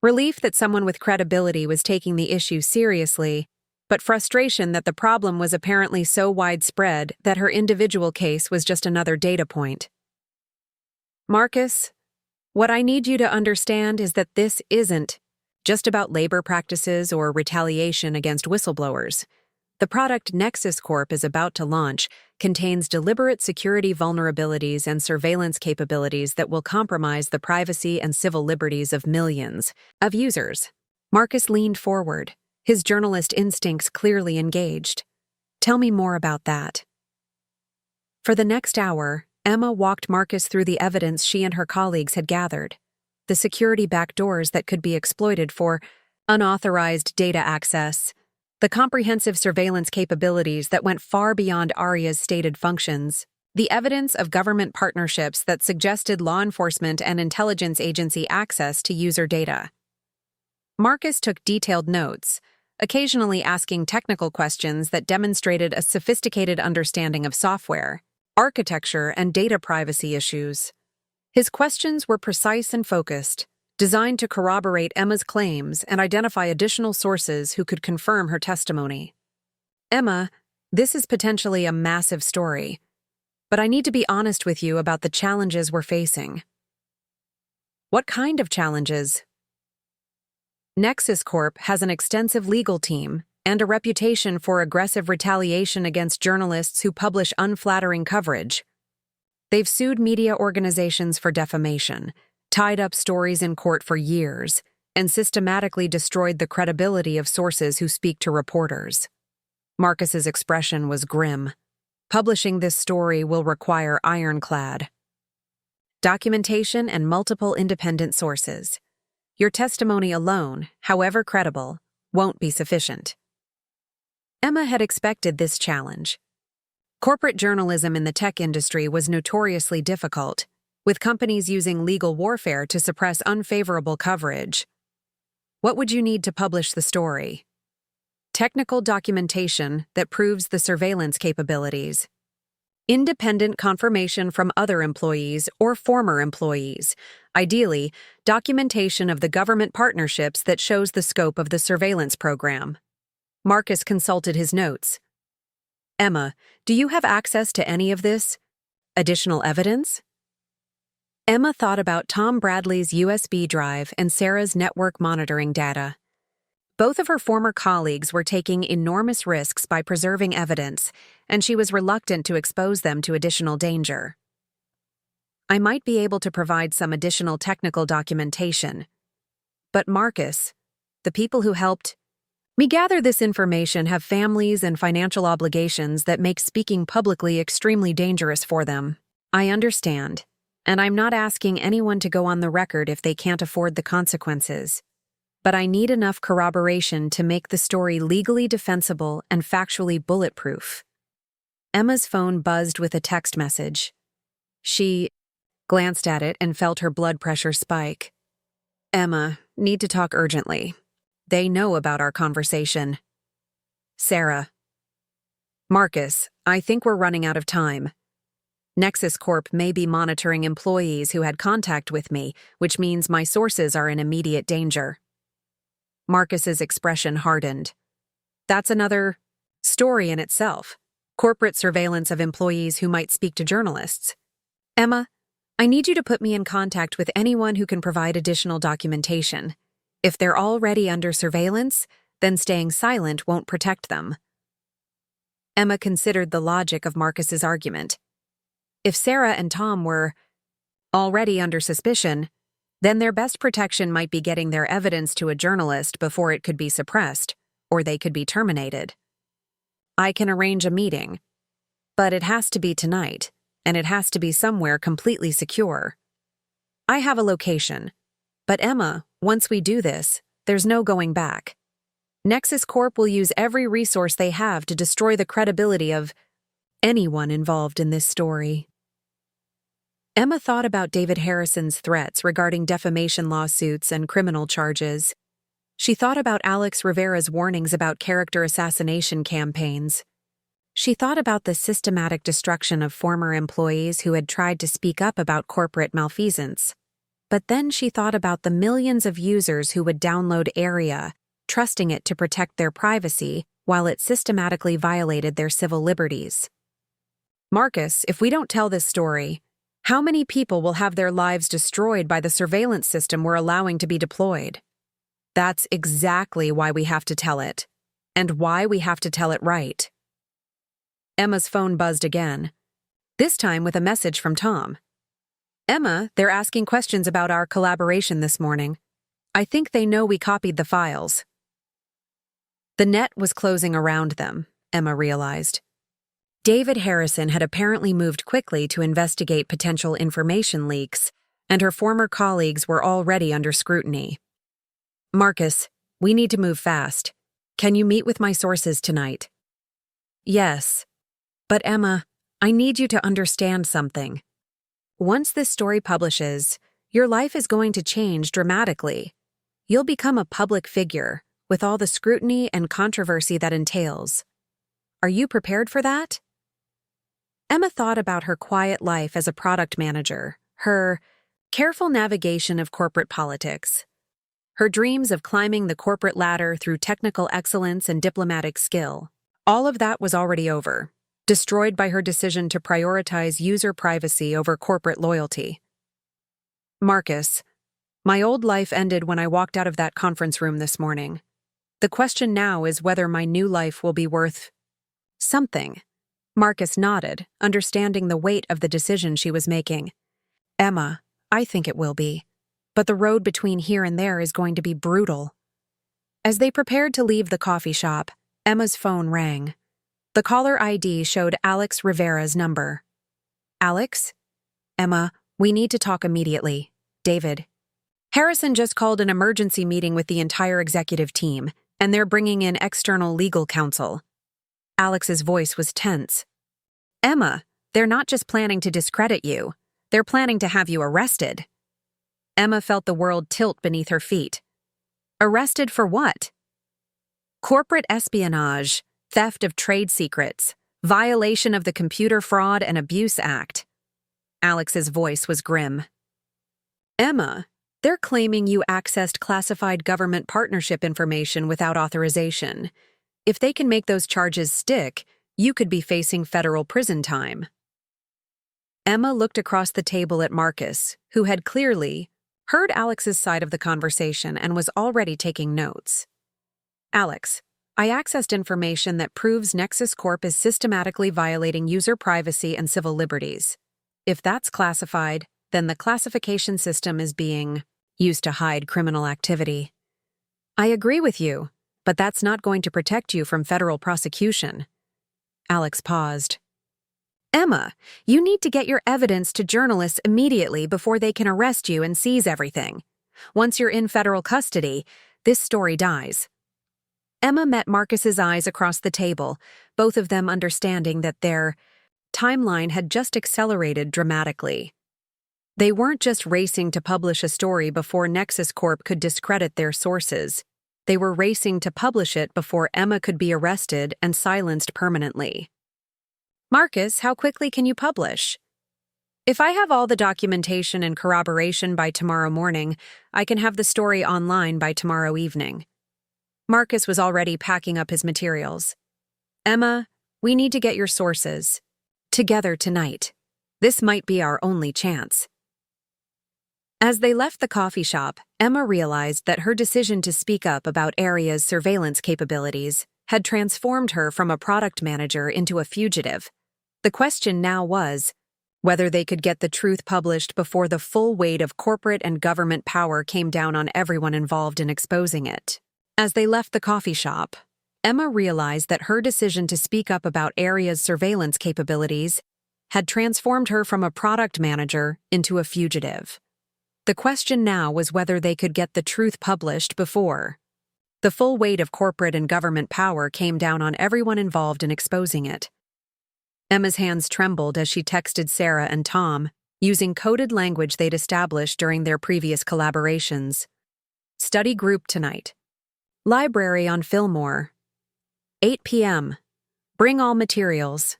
Relief that someone with credibility was taking the issue seriously, but frustration that the problem was apparently so widespread that her individual case was just another data point. "Marcus, what I need you to understand is that this isn't just about labor practices or retaliation against whistleblowers. The product Nexus Corp is about to launch contains deliberate security vulnerabilities and surveillance capabilities that will compromise the privacy and civil liberties of millions of users." Marcus leaned forward, his journalist instincts clearly engaged. "Tell me more about that." For the next hour, Emma walked Marcus through the evidence she and her colleagues had gathered, the security backdoors that could be exploited for unauthorized data access, the comprehensive surveillance capabilities that went far beyond ARIA's stated functions, the evidence of government partnerships that suggested law enforcement and intelligence agency access to user data. Marcus took detailed notes, occasionally asking technical questions that demonstrated a sophisticated understanding of software, architecture, and data privacy issues. His questions were precise and focused, designed to corroborate Emma's claims and identify additional sources who could confirm her testimony. "Emma, this is potentially a massive story, but I need to be honest with you about the challenges we're facing." "What kind of challenges?" "Nexus Corp has an extensive legal team and a reputation for aggressive retaliation against journalists who publish unflattering coverage. They've sued media organizations for defamation, tied up stories in court for years, and systematically destroyed the credibility of sources who speak to reporters." Marcus's expression was grim. "Publishing this story will require ironclad documentation and multiple independent sources. Your testimony alone, however credible, won't be sufficient." Emma had expected this challenge. Corporate journalism in the tech industry was notoriously difficult, with companies using legal warfare to suppress unfavorable coverage. "What would you need to publish the story?" "Technical documentation that proves the surveillance capabilities. Independent confirmation from other employees or former employees. Ideally, documentation of the government partnerships that shows the scope of the surveillance program." Marcus consulted his notes. "Emma, do you have access to any of this? Additional evidence?" Emma thought about Tom Bradley's USB drive and Sarah's network monitoring data. Both of her former colleagues were taking enormous risks by preserving evidence, and she was reluctant to expose them to additional danger. I might be able to provide some additional technical documentation. But Marcus, the people who helped me gather this information have families and financial obligations that make speaking publicly extremely dangerous for them. I understand, and I'm not asking anyone to go on the record if they can't afford the consequences. But I need enough corroboration to make the story legally defensible and factually bulletproof. Emma's phone buzzed with a text message. She glanced at it and felt her blood pressure spike. Emma, need to talk urgently. They know about our conversation. Sarah. Marcus, I think we're running out of time. Nexus Corp may be monitoring employees who had contact with me, which means my sources are in immediate danger. Marcus's expression hardened. That's another story in itself. Corporate surveillance of employees who might speak to journalists. Emma, I need you to put me in contact with anyone who can provide additional documentation. If they're already under surveillance, then staying silent won't protect them. Emma considered the logic of Marcus's argument. If Sarah and Tom were already under suspicion, then their best protection might be getting their evidence to a journalist before it could be suppressed, or they could be terminated. I can arrange a meeting, but it has to be tonight, and it has to be somewhere completely secure. I have a location, but Emma, once we do this, there's no going back. Nexus Corp will use every resource they have to destroy the credibility of anyone involved in this story. Emma thought about David Harrison's threats regarding defamation lawsuits and criminal charges. She thought about Alex Rivera's warnings about character assassination campaigns. She thought about the systematic destruction of former employees who had tried to speak up about corporate malfeasance. But then she thought about the millions of users who would download Area, trusting it to protect their privacy while it systematically violated their civil liberties. Marcus, if we don't tell this story, how many people will have their lives destroyed by the surveillance system we're allowing to be deployed? That's exactly why we have to tell it, and why we have to tell it right. Emma's phone buzzed again, this time with a message from Tom. Emma, they're asking questions about our collaboration this morning. I think they know we copied the files. The net was closing around them, Emma realized. David Harrison had apparently moved quickly to investigate potential information leaks, and her former colleagues were already under scrutiny. Marcus, we need to move fast. Can you meet with my sources tonight? Yes. But Emma, I need you to understand something. Once this story publishes, your life is going to change dramatically. You'll become a public figure, with all the scrutiny and controversy that entails. Are you prepared for that? Emma thought about her quiet life as a product manager, her careful navigation of corporate politics, her dreams of climbing the corporate ladder through technical excellence and diplomatic skill. All of that was already over, destroyed by her decision to prioritize user privacy over corporate loyalty. Marcus, my old life ended when I walked out of that conference room this morning. The question now is whether my new life will be worth something. Marcus nodded, understanding the weight of the decision she was making. Emma, I think it will be. But the road between here and there is going to be brutal. As they prepared to leave the coffee shop, Emma's phone rang. The caller ID showed Alex Rivera's number. Alex? Emma, we need to talk immediately. David. Harrison just called an emergency meeting with the entire executive team, and they're bringing in external legal counsel. Alex's voice was tense. Emma, they're not just planning to discredit you. They're planning to have you arrested. Emma felt the world tilt beneath her feet. Arrested for what? Corporate espionage, theft of trade secrets, violation of the Computer Fraud and Abuse Act. Alex's voice was grim. Emma, they're claiming you accessed classified government partnership information without authorization. If they can make those charges stick, you could be facing federal prison time. Emma looked across the table at Marcus, who had clearly heard Alex's side of the conversation and was already taking notes. Alex, I accessed information that proves Nexus Corp is systematically violating user privacy and civil liberties. If that's classified, then the classification system is being used to hide criminal activity. I agree with you, but that's not going to protect you from federal prosecution. Alex paused. Emma, you need to get your evidence to journalists immediately before they can arrest you and seize everything. Once you're in federal custody, this story dies. Emma met Marcus's eyes across the table, both of them understanding that their timeline had just accelerated dramatically. They weren't just racing to publish a story before Nexus Corp could discredit their sources. They were racing to publish it before Emma could be arrested and silenced permanently. Marcus, how quickly can you publish? If I have all the documentation and corroboration by tomorrow morning, I can have the story online by tomorrow evening. Marcus was already packing up his materials. Emma, we need to get your sources together tonight. This might be our only chance. As they left the coffee shop, Emma realized that her decision to speak up about Area's surveillance capabilities had transformed her from a product manager into a fugitive. The question now was whether they could get the truth published before the full weight of corporate and government power came down on everyone involved in exposing it. As they left the coffee shop, Emma realized that her decision to speak up about Area's surveillance capabilities had transformed her from a product manager into a fugitive. The question now was whether they could get the truth published before the full weight of corporate and government power came down on everyone involved in exposing it. Emma's hands trembled as she texted Sarah and Tom, using coded language they'd established during their previous collaborations. Study group tonight. Library on Fillmore. 8 p.m. Bring all materials.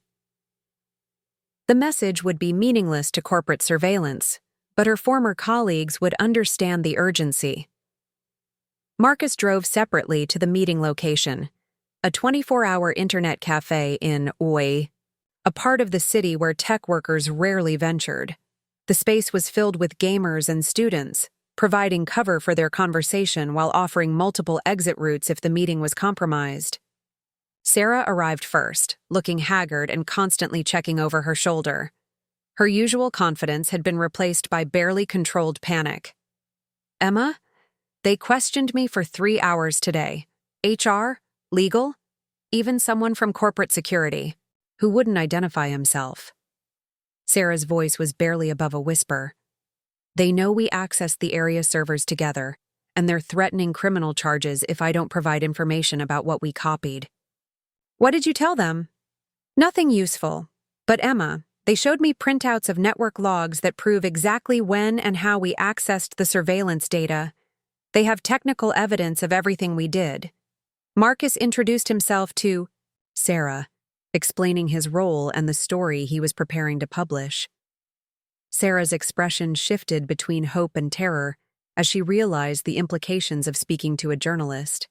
The message would be meaningless to corporate surveillance, but her former colleagues would understand the urgency. Marcus drove separately to the meeting location, a 24-hour internet cafe in Oi, a part of the city where tech workers rarely ventured. The space was filled with gamers and students, providing cover for their conversation while offering multiple exit routes if the meeting was compromised. Sarah arrived first, looking haggard and constantly checking over her shoulder. Her usual confidence had been replaced by barely controlled panic. Emma? They questioned me for 3 hours today. HR? Legal? Even someone from corporate security, who wouldn't identify himself. Sarah's voice was barely above a whisper. They know we accessed the area servers together, and they're threatening criminal charges if I don't provide information about what we copied. What did you tell them? Nothing useful. But Emma, they showed me printouts of network logs that prove exactly when and how we accessed the surveillance data. They have technical evidence of everything we did. Marcus introduced himself to Sarah, explaining his role and the story he was preparing to publish. Sarah's expression shifted between hope and terror as she realized the implications of speaking to a journalist.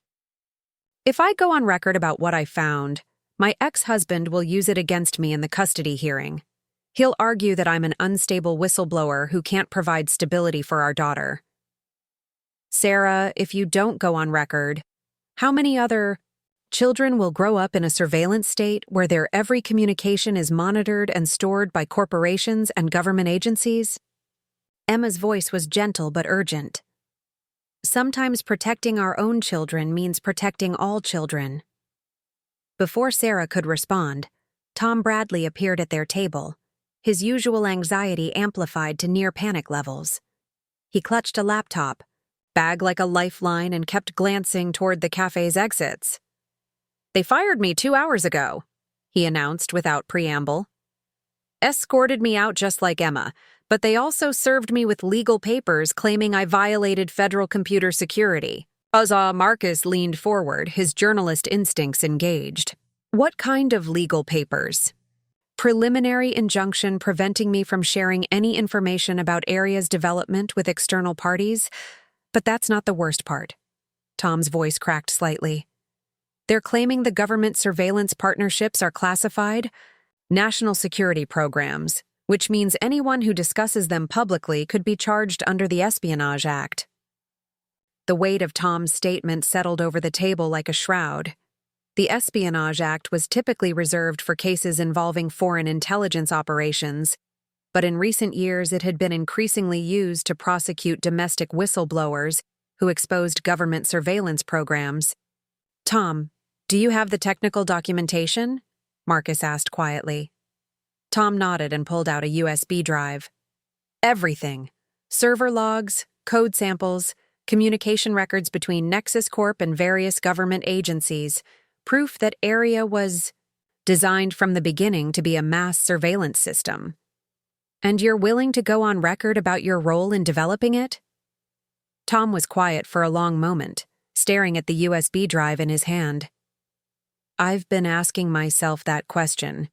If I go on record about what I found, my ex-husband will use it against me in the custody hearing. He'll argue that I'm an unstable whistleblower who can't provide stability for our daughter. Sarah, if you don't go on record, how many other children will grow up in a surveillance state where their every communication is monitored and stored by corporations and government agencies? Emma's voice was gentle but urgent. Sometimes protecting our own children means protecting all children. Before Sarah could respond, Tom Bradley appeared at their table, his usual anxiety amplified to near panic levels. He clutched a laptop, bag like a lifeline, and kept glancing toward the cafe's exits. They fired me 2 hours ago, he announced without preamble. Escorted me out just like Emma, but they also served me with legal papers claiming I violated federal computer security. Marcus leaned forward, his journalist instincts engaged. What kind of legal papers? Preliminary injunction preventing me from sharing any information about Area's development with external parties? But that's not the worst part. Tom's voice cracked slightly. They're claiming the government surveillance partnerships are classified national security programs, which means anyone who discusses them publicly could be charged under the Espionage Act. The weight of Tom's statement settled over the table like a shroud. The Espionage Act was typically reserved for cases involving foreign intelligence operations, but in recent years it had been increasingly used to prosecute domestic whistleblowers who exposed government surveillance programs. "Tom, do you have the technical documentation?" Marcus asked quietly. Tom nodded and pulled out a USB drive. "Everything. Server logs, code samples, communication records between Nexus Corp and various government agencies, proof that Area was designed from the beginning to be a mass surveillance system. And you're willing to go on record about your role in developing it?" Tom was quiet for a long moment, staring at the USB drive in his hand. "I've been asking myself that question.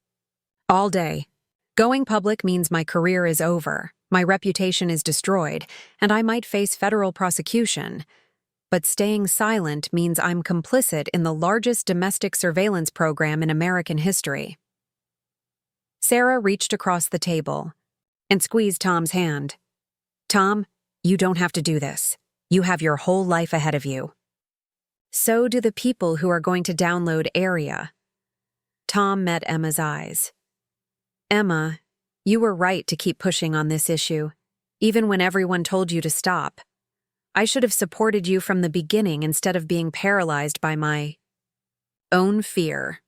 All day. Going public means my career is over, my reputation is destroyed, and I might face federal prosecution. But staying silent means I'm complicit in the largest domestic surveillance program in American history." Sarah reached across the table and squeezed Tom's hand. "Tom, you don't have to do this. You have your whole life ahead of you. So do the people who are going to download Area." Tom met Emma's eyes. "Emma, you were right to keep pushing on this issue, even when everyone told you to stop. I should have supported you from the beginning instead of being paralyzed by my own fear."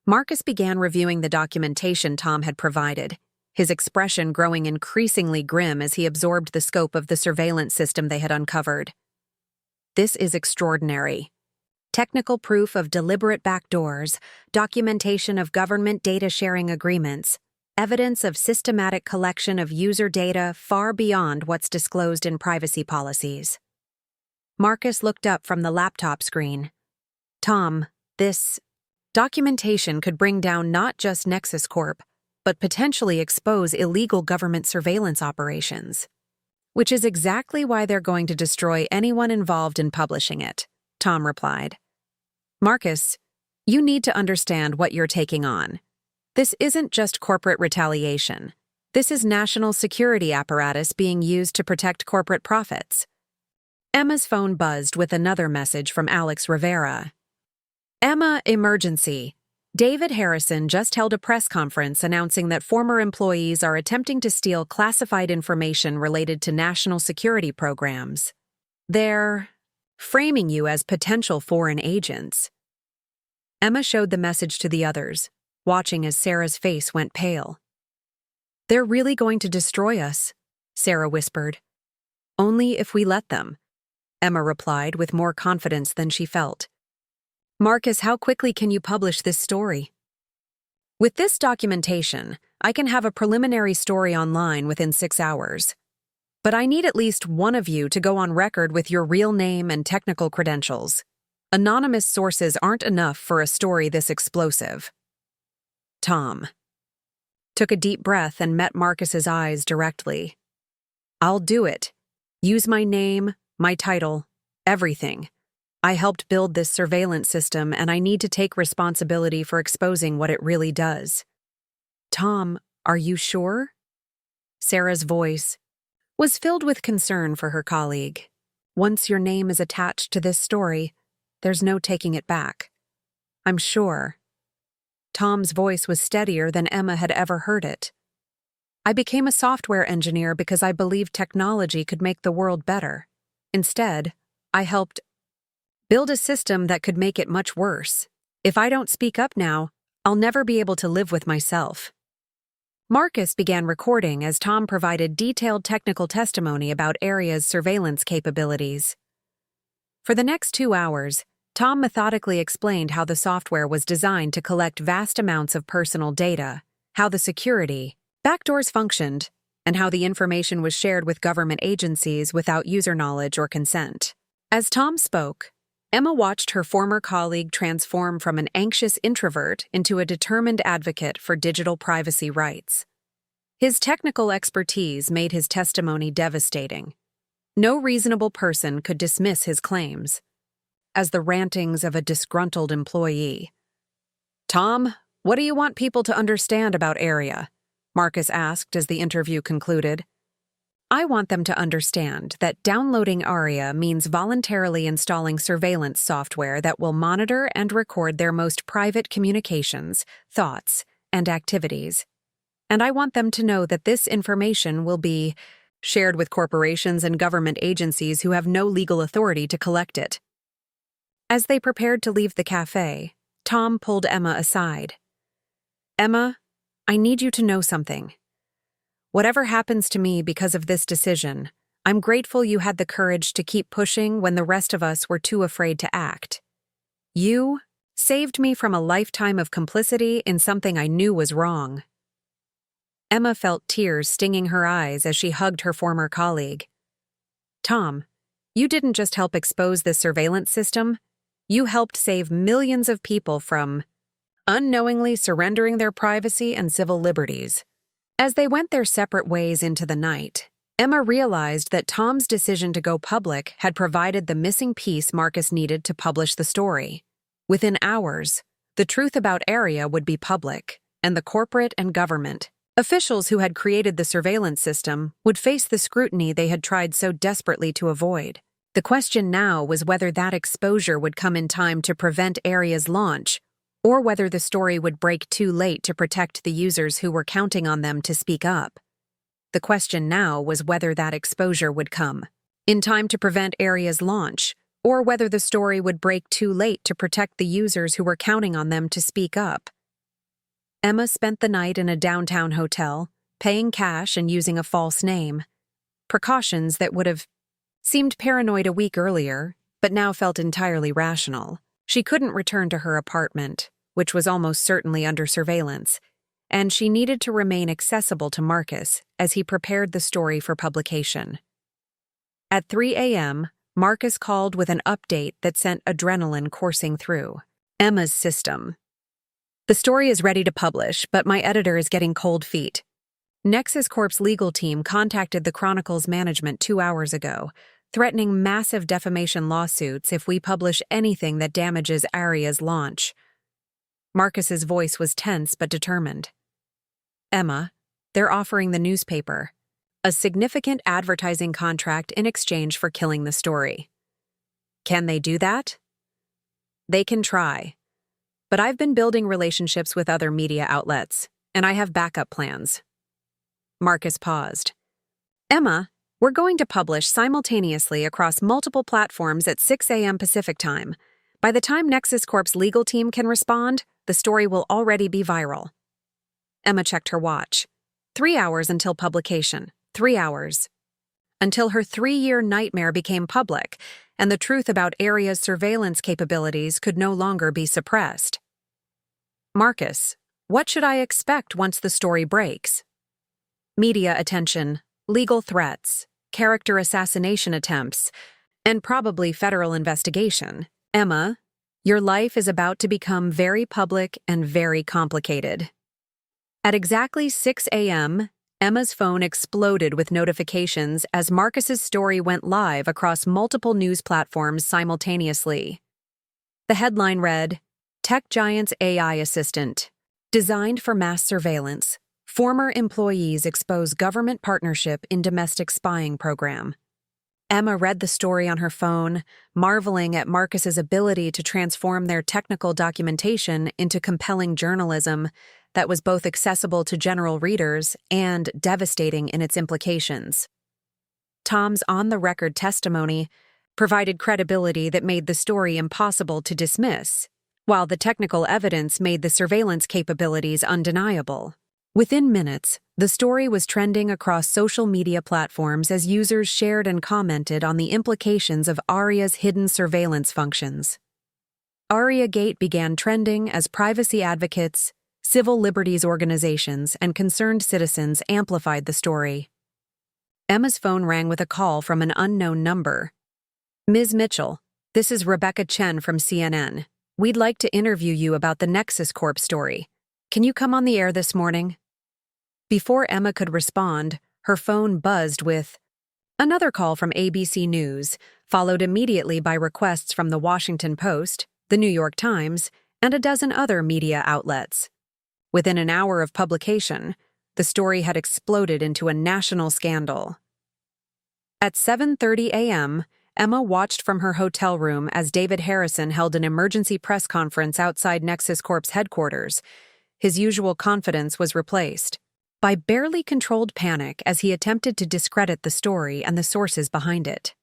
Marcus began reviewing the documentation Tom had provided, his expression growing increasingly grim as he absorbed the scope of the surveillance system they had uncovered. "This is extraordinary. Technical proof of deliberate backdoors, documentation of government data sharing agreements, evidence of systematic collection of user data far beyond what's disclosed in privacy policies." Marcus looked up from the laptop screen. "Tom, this documentation could bring down not just Nexus Corp, but potentially expose illegal government surveillance operations. Which is exactly why they're going to destroy anyone involved in publishing it," Tom replied. "Marcus, you need to understand what you're taking on. This isn't just corporate retaliation. This is national security apparatus being used to protect corporate profits." Emma's phone buzzed with another message from Alex Rivera. "Emma, emergency. David Harrison just held a press conference announcing that former employees are attempting to steal classified information related to national security programs. They're framing you as potential foreign agents." Emma showed the message to the others, watching as Sarah's face went pale. "They're really going to destroy us," Sarah whispered. "Only if we let them," Emma replied with more confidence than she felt. "Marcus, how quickly can you publish this story?" "With this documentation, I can have a preliminary story online within 6 hours. But I need at least one of you to go on record with your real name and technical credentials. Anonymous sources aren't enough for a story this explosive." Tom took a deep breath and met Marcus's eyes directly. "I'll do it. Use my name, my title, everything. I helped build this surveillance system, and I need to take responsibility for exposing what it really does." "Tom, are you sure?" Sarah's voice was filled with concern for her colleague. "Once your name is attached to this story, there's no taking it back." "I'm sure." Tom's voice was steadier than Emma had ever heard it. "I became a software engineer because I believed technology could make the world better. Instead, I helped build a system that could make it much worse. If I don't speak up now, I'll never be able to live with myself." Marcus began recording as Tom provided detailed technical testimony about Area's surveillance capabilities. For the next 2 hours, Tom methodically explained how the software was designed to collect vast amounts of personal data, how the security backdoors functioned, and how the information was shared with government agencies without user knowledge or consent. As Tom spoke, Emma watched her former colleague transform from an anxious introvert into a determined advocate for digital privacy rights. His technical expertise made his testimony devastating. No reasonable person could dismiss his claims as the rantings of a disgruntled employee. "Tom, what do you want people to understand about Area?" Marcus asked as the interview concluded. "I want them to understand that downloading Aria means voluntarily installing surveillance software that will monitor and record their most private communications, thoughts, and activities. and I want them to know that this information will be shared with corporations and government agencies who have no legal authority to collect it. As they prepared to leave the cafe, Tom pulled Emma aside. Emma, I need you to know something. Whatever happens to me because of this decision, I'm grateful you had the courage to keep pushing when the rest of us were too afraid to act. You saved me from a lifetime of complicity in something I knew was wrong. Emma felt tears stinging her eyes as she hugged her former colleague. Tom, you didn't just help expose this surveillance system, you helped save millions of people from unknowingly surrendering their privacy and civil liberties. As they went their separate ways into the night, Emma realized that Tom's decision to go public had provided the missing piece Marcus needed to publish the story. Within hours, the truth about Aria would be public, and the corporate and government officials who had created the surveillance system would face the scrutiny they had tried so desperately to avoid. The question now was whether that exposure would come in time to prevent Aria's launch, or whether the story would break too late to protect the users who were counting on them to speak up. The question now was whether that exposure would come in time to prevent Aria's launch, or whether the story would break too late to protect the users who were counting on them to speak up. Emma spent the night in a downtown hotel, paying cash and using a false name. Precautions that would have seemed paranoid a week earlier, but now felt entirely rational. She couldn't return to her apartment, which was almost certainly under surveillance, and she needed to remain accessible to Marcus as he prepared the story for publication. At 3 a.m., Marcus called with an update that sent adrenaline coursing through Emma's system. The story is ready to publish, but my editor is getting cold feet. Nexus Corp's legal team contacted the Chronicle's management 2 hours ago, threatening massive defamation lawsuits if we publish anything that damages Aria's launch. Marcus's voice was tense but determined. Emma, they're offering the newspaper a significant advertising contract in exchange for killing the story. Can they do that? They can try. But I've been building relationships with other media outlets, and I have backup plans. Marcus paused. Emma, we're going to publish simultaneously across multiple platforms at 6 a.m. Pacific time. By the time Nexus Corp's legal team can respond, the story will already be viral. Emma checked her watch. 3 hours until publication. 3 hours. Until her 3-year nightmare became public, and the truth about Aria's surveillance capabilities could no longer be suppressed. Marcus, what should I expect once the story breaks? Media attention, legal threats, character assassination attempts, and probably federal investigation. Emma, your life is about to become very public and very complicated. At exactly 6 a.m., Emma's phone exploded with notifications as Marcus's story went live across multiple news platforms simultaneously. The headline read, Tech Giant's AI Assistant. Designed for mass surveillance, former employees expose government partnership in domestic spying program. Emma read the story on her phone, marveling at Marcus's ability to transform their technical documentation into compelling journalism that was both accessible to general readers and devastating in its implications. Tom's on-the-record testimony provided credibility that made the story impossible to dismiss, while the technical evidence made the surveillance capabilities undeniable. Within minutes, the story was trending across social media platforms as users shared and commented on the implications of Aria's hidden surveillance functions. AriaGate began trending as privacy advocates, civil liberties organizations, and concerned citizens amplified the story. Emma's phone rang with a call from an unknown number. Ms. Mitchell, this is Rebecca Chen from CNN. We'd like to interview you about the Nexus Corp story. Can you come on the air this morning? Before Emma could respond, her phone buzzed with another call from ABC News, followed immediately by requests from The Washington Post, The New York Times, and a dozen other media outlets. Within an hour of publication, the story had exploded into a national scandal. At 7:30 a.m., Emma watched from her hotel room as David Harrison held an emergency press conference outside Nexus Corp's headquarters. His usual confidence was replaced. by barely controlled panic as he attempted to discredit the story and the sources behind it.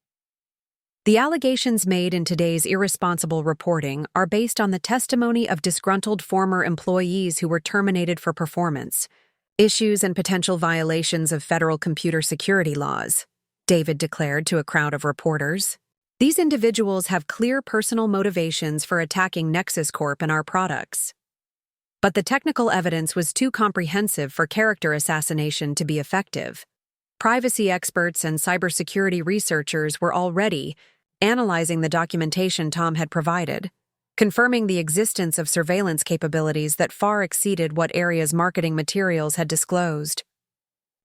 The allegations made in today's irresponsible reporting are based on the testimony of disgruntled former employees who were terminated for performance issues and potential violations of federal computer security laws, David declared to a crowd of reporters. These individuals have clear personal motivations for attacking Nexus Corp and our products. But the technical evidence was too comprehensive for character assassination to be effective. Privacy experts and cybersecurity researchers were already analyzing the documentation Tom had provided, confirming the existence of surveillance capabilities that far exceeded what Area's marketing materials had disclosed.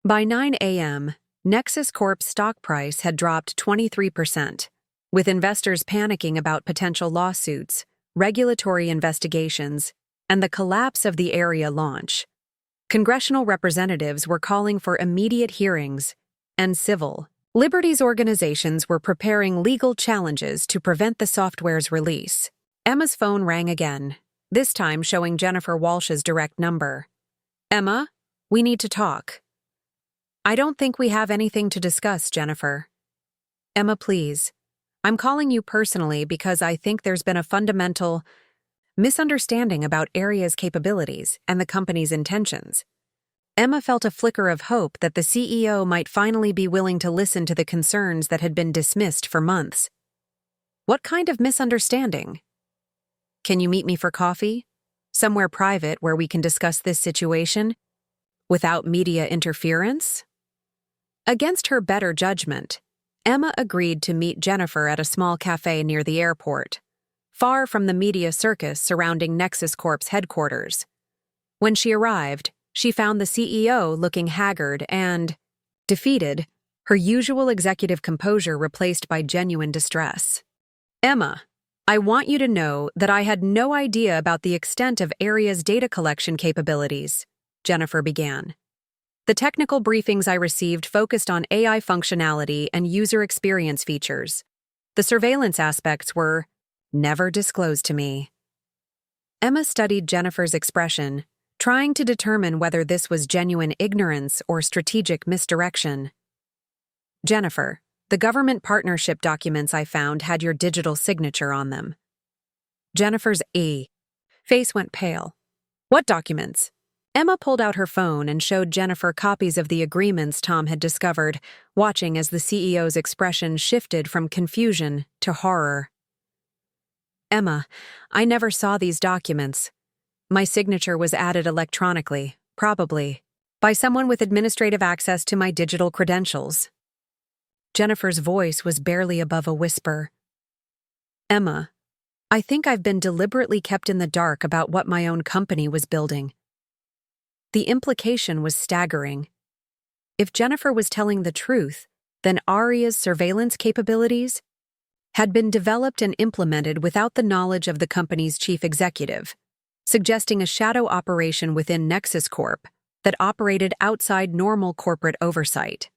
By 9 a.m., Nexus Corp's stock price had dropped 23%, with investors panicking about potential lawsuits, regulatory investigations, and the collapse of the Area launch. Congressional representatives were calling for immediate hearings, and civil liberties organizations were preparing legal challenges to prevent the software's release. Emma's phone rang again, this time showing Jennifer Walsh's direct number. "Emma, we need to talk." "I don't think we have anything to discuss, Jennifer." "Emma, please. I'm calling you personally because I think there's been a fundamental misunderstanding about Area's capabilities and the company's intentions." Emma felt a flicker of hope that the CEO might finally be willing to listen to the concerns that had been dismissed for months. "What kind of misunderstanding?" "Can you meet me for coffee? Somewhere private where we can discuss this situation without media interference?" Against her better judgment, Emma agreed to meet Jennifer at a small cafe near the airport, far from the media circus surrounding Nexus Corp's headquarters. When she arrived, she found the CEO looking haggard and defeated, her usual executive composure replaced by genuine distress. "Emma, I want you to know that I had no idea about the extent of Area's data collection capabilities," Jennifer began. "The technical briefings I received focused on AI functionality and user experience features. The surveillance aspects were never disclosed to me." Emma studied Jennifer's expression, trying to determine whether this was genuine ignorance or strategic misdirection. "Jennifer, the government partnership documents I found had your digital signature on them." Jennifer's face went pale. "What documents?" Emma pulled out her phone and showed Jennifer copies of the agreements Tom had discovered, watching as the CEO's expression shifted from confusion to horror. "Emma, I never saw these documents. My signature was added electronically, probably by someone with administrative access to my digital credentials." Jennifer's voice was barely above a whisper. "Emma, I think I've been deliberately kept in the dark about what my own company was building." The implication was staggering. If Jennifer was telling the truth, then Aria's surveillance capabilities had been developed and implemented without the knowledge of the company's chief executive, suggesting a shadow operation within Nexus Corp that operated outside normal corporate oversight.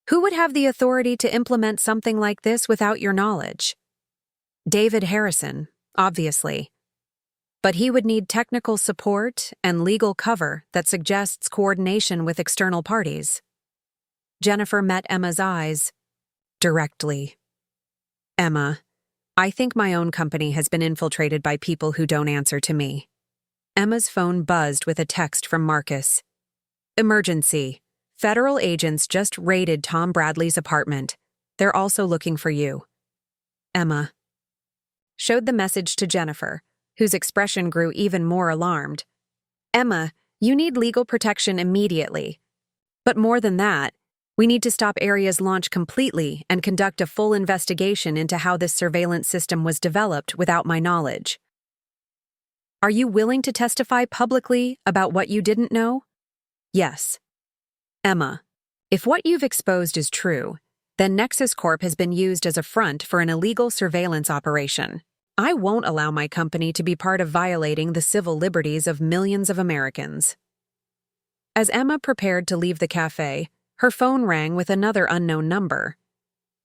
Who would have the authority to implement something like this without your knowledge? David Harrison, obviously. But he would need technical support and legal cover that suggests coordination with external parties. Jennifer met Emma's eyes directly. "Emma, I think my own company has been infiltrated by people who don't answer to me." Emma's phone buzzed with a text from Marcus. "Emergency. Federal agents just raided Tom Bradley's apartment. They're also looking for you." Emma showed the message to Jennifer, whose expression grew even more alarmed. "Emma, you need legal protection immediately. But more than that, we need to stop Area's launch completely and conduct a full investigation into how this surveillance system was developed without my knowledge. Are you willing to testify publicly about what you didn't know?" "Yes." "Emma, if what you've exposed is true, then Nexus Corp has been used as a front for an illegal surveillance operation. I won't allow my company to be part of violating the civil liberties of millions of Americans." As Emma prepared to leave the cafe, her phone rang with another unknown number.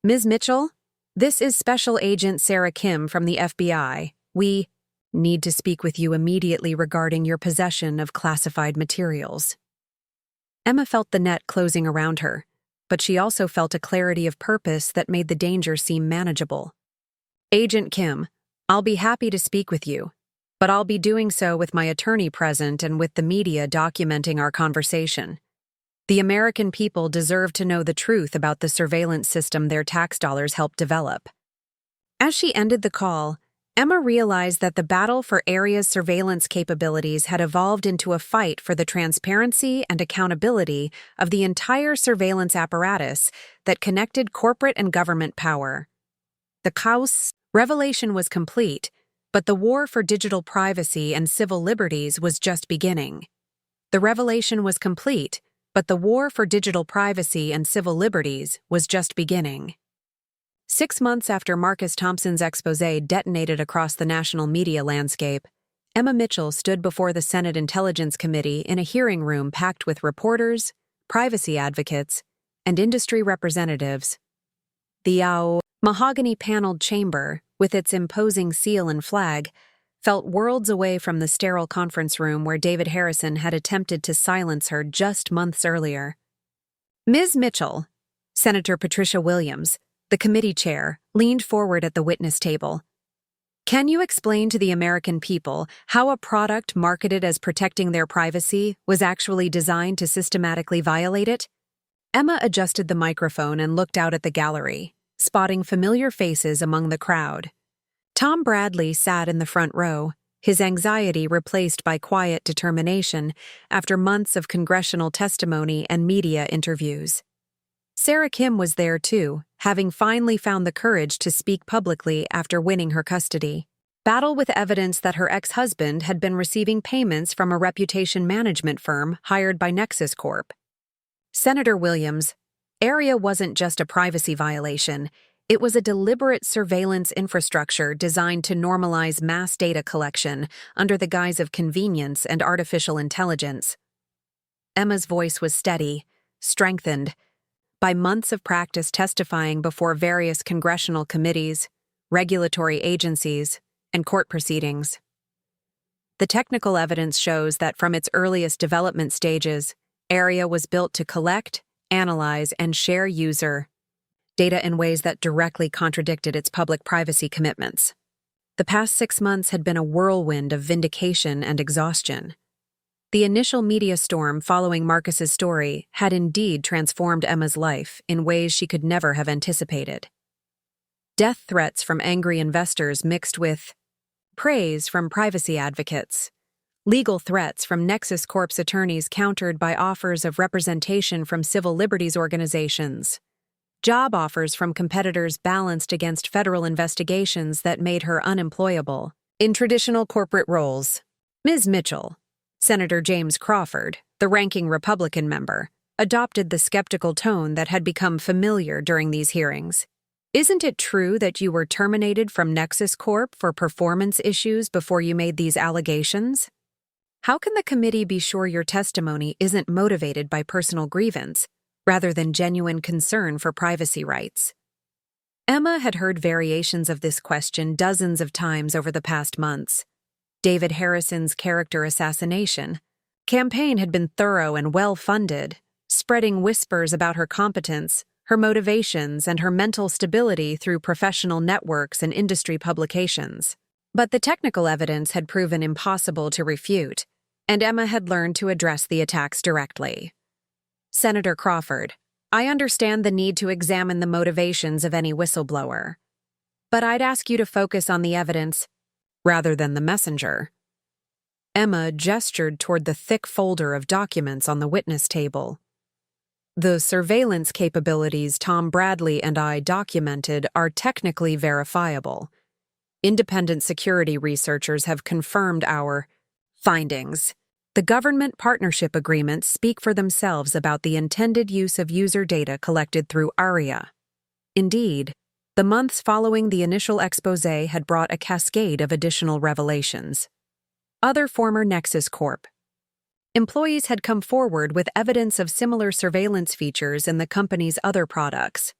"Ms. Mitchell, this is Special Agent Sarah Kim from the FBI. We need to speak with you immediately regarding your possession of classified materials." Emma felt the net closing around her, but she also felt a clarity of purpose that made the danger seem manageable. Agent Kim, I'll be happy to speak with you, but I'll be doing so with my attorney present and with the media documenting our conversation. The American people deserve to know the truth about the surveillance system their tax dollars helped develop. As she ended the call, Emma realized that the battle for Area's surveillance capabilities had evolved into a fight for the transparency and accountability of the entire surveillance apparatus that connected corporate and government power. The chaos revelation was complete, but the war for digital privacy and civil liberties was just beginning. The revelation was complete, but the war for digital privacy and civil liberties was just beginning. 6 months after Marcus Thompson's exposé detonated across the national media landscape, Emma Mitchell stood before the Senate Intelligence Committee in a hearing room packed with reporters, privacy advocates, and industry representatives. The mahogany-paneled chamber, with its imposing seal and flag, felt worlds away from the sterile conference room where David Harrison had attempted to silence her just months earlier. Ms. Mitchell, Senator Patricia Williams, the committee chair, leaned forward at the witness table. Can you explain to the American people how a product marketed as protecting their privacy was actually designed to systematically violate it? Emma adjusted the microphone and looked out at the gallery, spotting familiar faces among the crowd. Tom Bradley sat in the front row, his anxiety replaced by quiet determination after months of congressional testimony and media interviews. Sarah Kim was there too, having finally found the courage to speak publicly after winning her custody. Battle with evidence that her ex-husband had been receiving payments from a reputation management firm hired by Nexus Corp. Senator Williams, Area wasn't just a privacy violation. It was a deliberate surveillance infrastructure designed to normalize mass data collection under the guise of convenience and artificial intelligence. Emma's voice was steady, strengthened by months of practice testifying before various congressional committees, regulatory agencies, and court proceedings. The technical evidence shows that from its earliest development stages, Area was built to collect, analyze, and share user data in ways that directly contradicted its public privacy commitments. The past 6 months had been a whirlwind of vindication and exhaustion. The initial media storm following Marcus's story had indeed transformed Emma's life in ways she could never have anticipated. Death threats from angry investors mixed with praise from privacy advocates, legal threats from Nexus Corp's attorneys countered by offers of representation from civil liberties organizations, job offers from competitors balanced against federal investigations that made her unemployable in traditional corporate roles. Ms. Mitchell, Senator James Crawford, the ranking Republican member, adopted the skeptical tone that had become familiar during these hearings. Isn't it true that you were terminated from Nexus Corp for performance issues before you made these allegations? How can the committee be sure your testimony isn't motivated by personal grievance, rather than genuine concern for privacy rights? Emma had heard variations of this question dozens of times over the past months. David Harrison's character assassination campaign had been thorough and well-funded, spreading whispers about her competence, her motivations, and her mental stability through professional networks and industry publications. But the technical evidence had proven impossible to refute, and Emma had learned to address the attacks directly. Senator Crawford, I understand the need to examine the motivations of any whistleblower, but I'd ask you to focus on the evidence rather than the messenger. Emma gestured toward the thick folder of documents on the witness table. The surveillance capabilities Tom Bradley and I documented are technically verifiable. Independent security researchers have confirmed our findings. The government partnership agreements speak for themselves about the intended use of user data collected through ARIA. Indeed, the months following the initial exposé had brought a cascade of additional revelations. Other former Nexus Corp employees had come forward with evidence of similar surveillance features in the company's other products.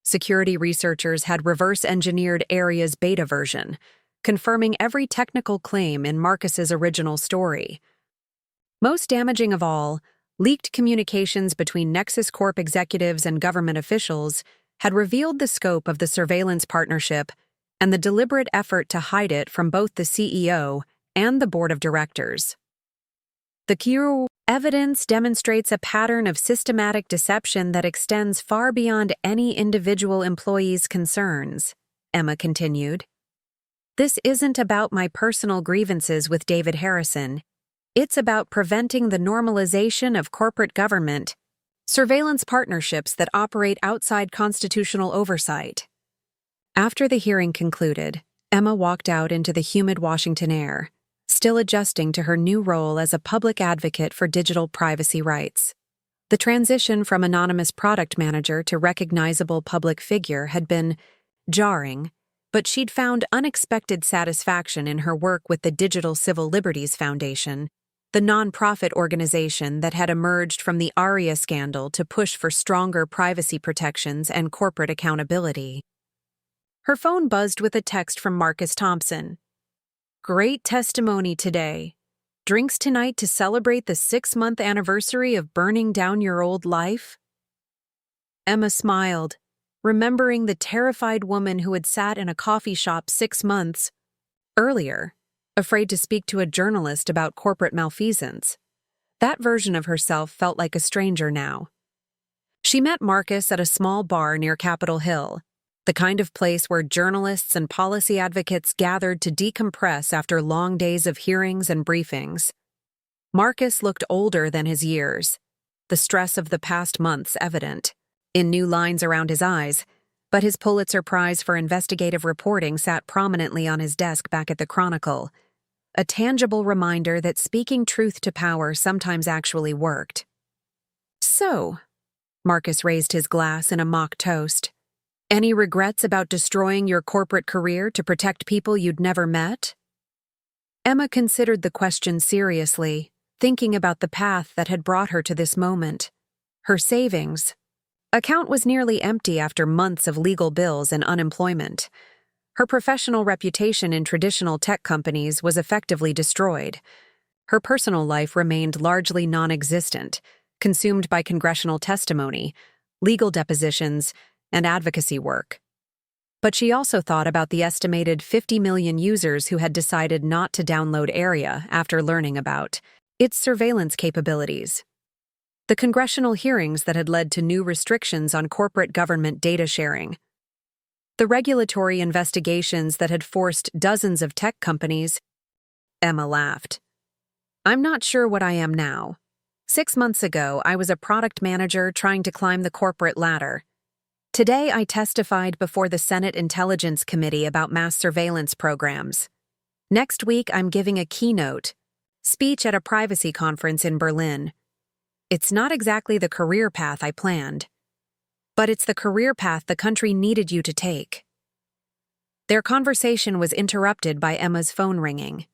Security researchers had reverse-engineered Aria's beta version, confirming every technical claim in Marcus's original story. Most damaging of all, Leaked communications between Nexus Corp executives and government officials had revealed the scope of the surveillance partnership and the deliberate effort to hide it from both the CEO and the board of directors. The Q evidence demonstrates a pattern of systematic deception that extends far beyond any individual employee's concerns, Emma continued. This isn't about my personal grievances with David Harrison. It's about preventing the normalization of corporate government, surveillance partnerships that operate outside constitutional oversight. After the hearing concluded, Emma walked out into the humid Washington air, still adjusting to her new role as a public advocate for digital privacy rights. The transition from anonymous product manager to recognizable public figure had been jarring, but she'd found unexpected satisfaction in her work with the Digital Civil Liberties Foundation, the nonprofit organization that had emerged from the ARIA scandal to push for stronger privacy protections and corporate accountability. Her phone buzzed with a text from Marcus Thompson. Great testimony today. Drinks tonight to celebrate the 6-month anniversary of burning down your old life? Emma smiled, remembering the terrified woman who had sat in a coffee shop 6 months earlier, afraid to speak to a journalist about corporate malfeasance. That version of herself felt like a stranger now. She met Marcus at a small bar near Capitol Hill, the kind of place where journalists and policy advocates gathered to decompress after long days of hearings and briefings. Marcus looked older than his years, the stress of the past months evident in new lines around his eyes, but his Pulitzer Prize for investigative reporting sat prominently on his desk back at the Chronicle, a tangible reminder that speaking truth to power sometimes actually worked. So, Marcus raised his glass in a mock toast. Any regrets about destroying your corporate career to protect people you'd never met? Emma considered the question seriously, thinking about the path that had brought her to this moment. Her savings account was nearly empty after months of legal bills and unemployment. Her professional reputation in traditional tech companies was effectively destroyed. Her personal life remained largely non-existent, consumed by congressional testimony, legal depositions, and advocacy work. But she also thought about the estimated 50 million users who had decided not to download ARIA after learning about its surveillance capabilities. The congressional hearings that had led to new restrictions on corporate government data sharing. The regulatory investigations that had forced dozens of tech companies. Emma laughed. I'm not sure what I am now. 6 months ago, I was a product manager trying to climb the corporate ladder. Today, I testified before the Senate Intelligence Committee about mass surveillance programs. Next week, I'm giving a keynote speech at a privacy conference in Berlin. It's not exactly the career path I planned, but it's the career path the country needed you to take. Their conversation was interrupted by Emma's phone ringing.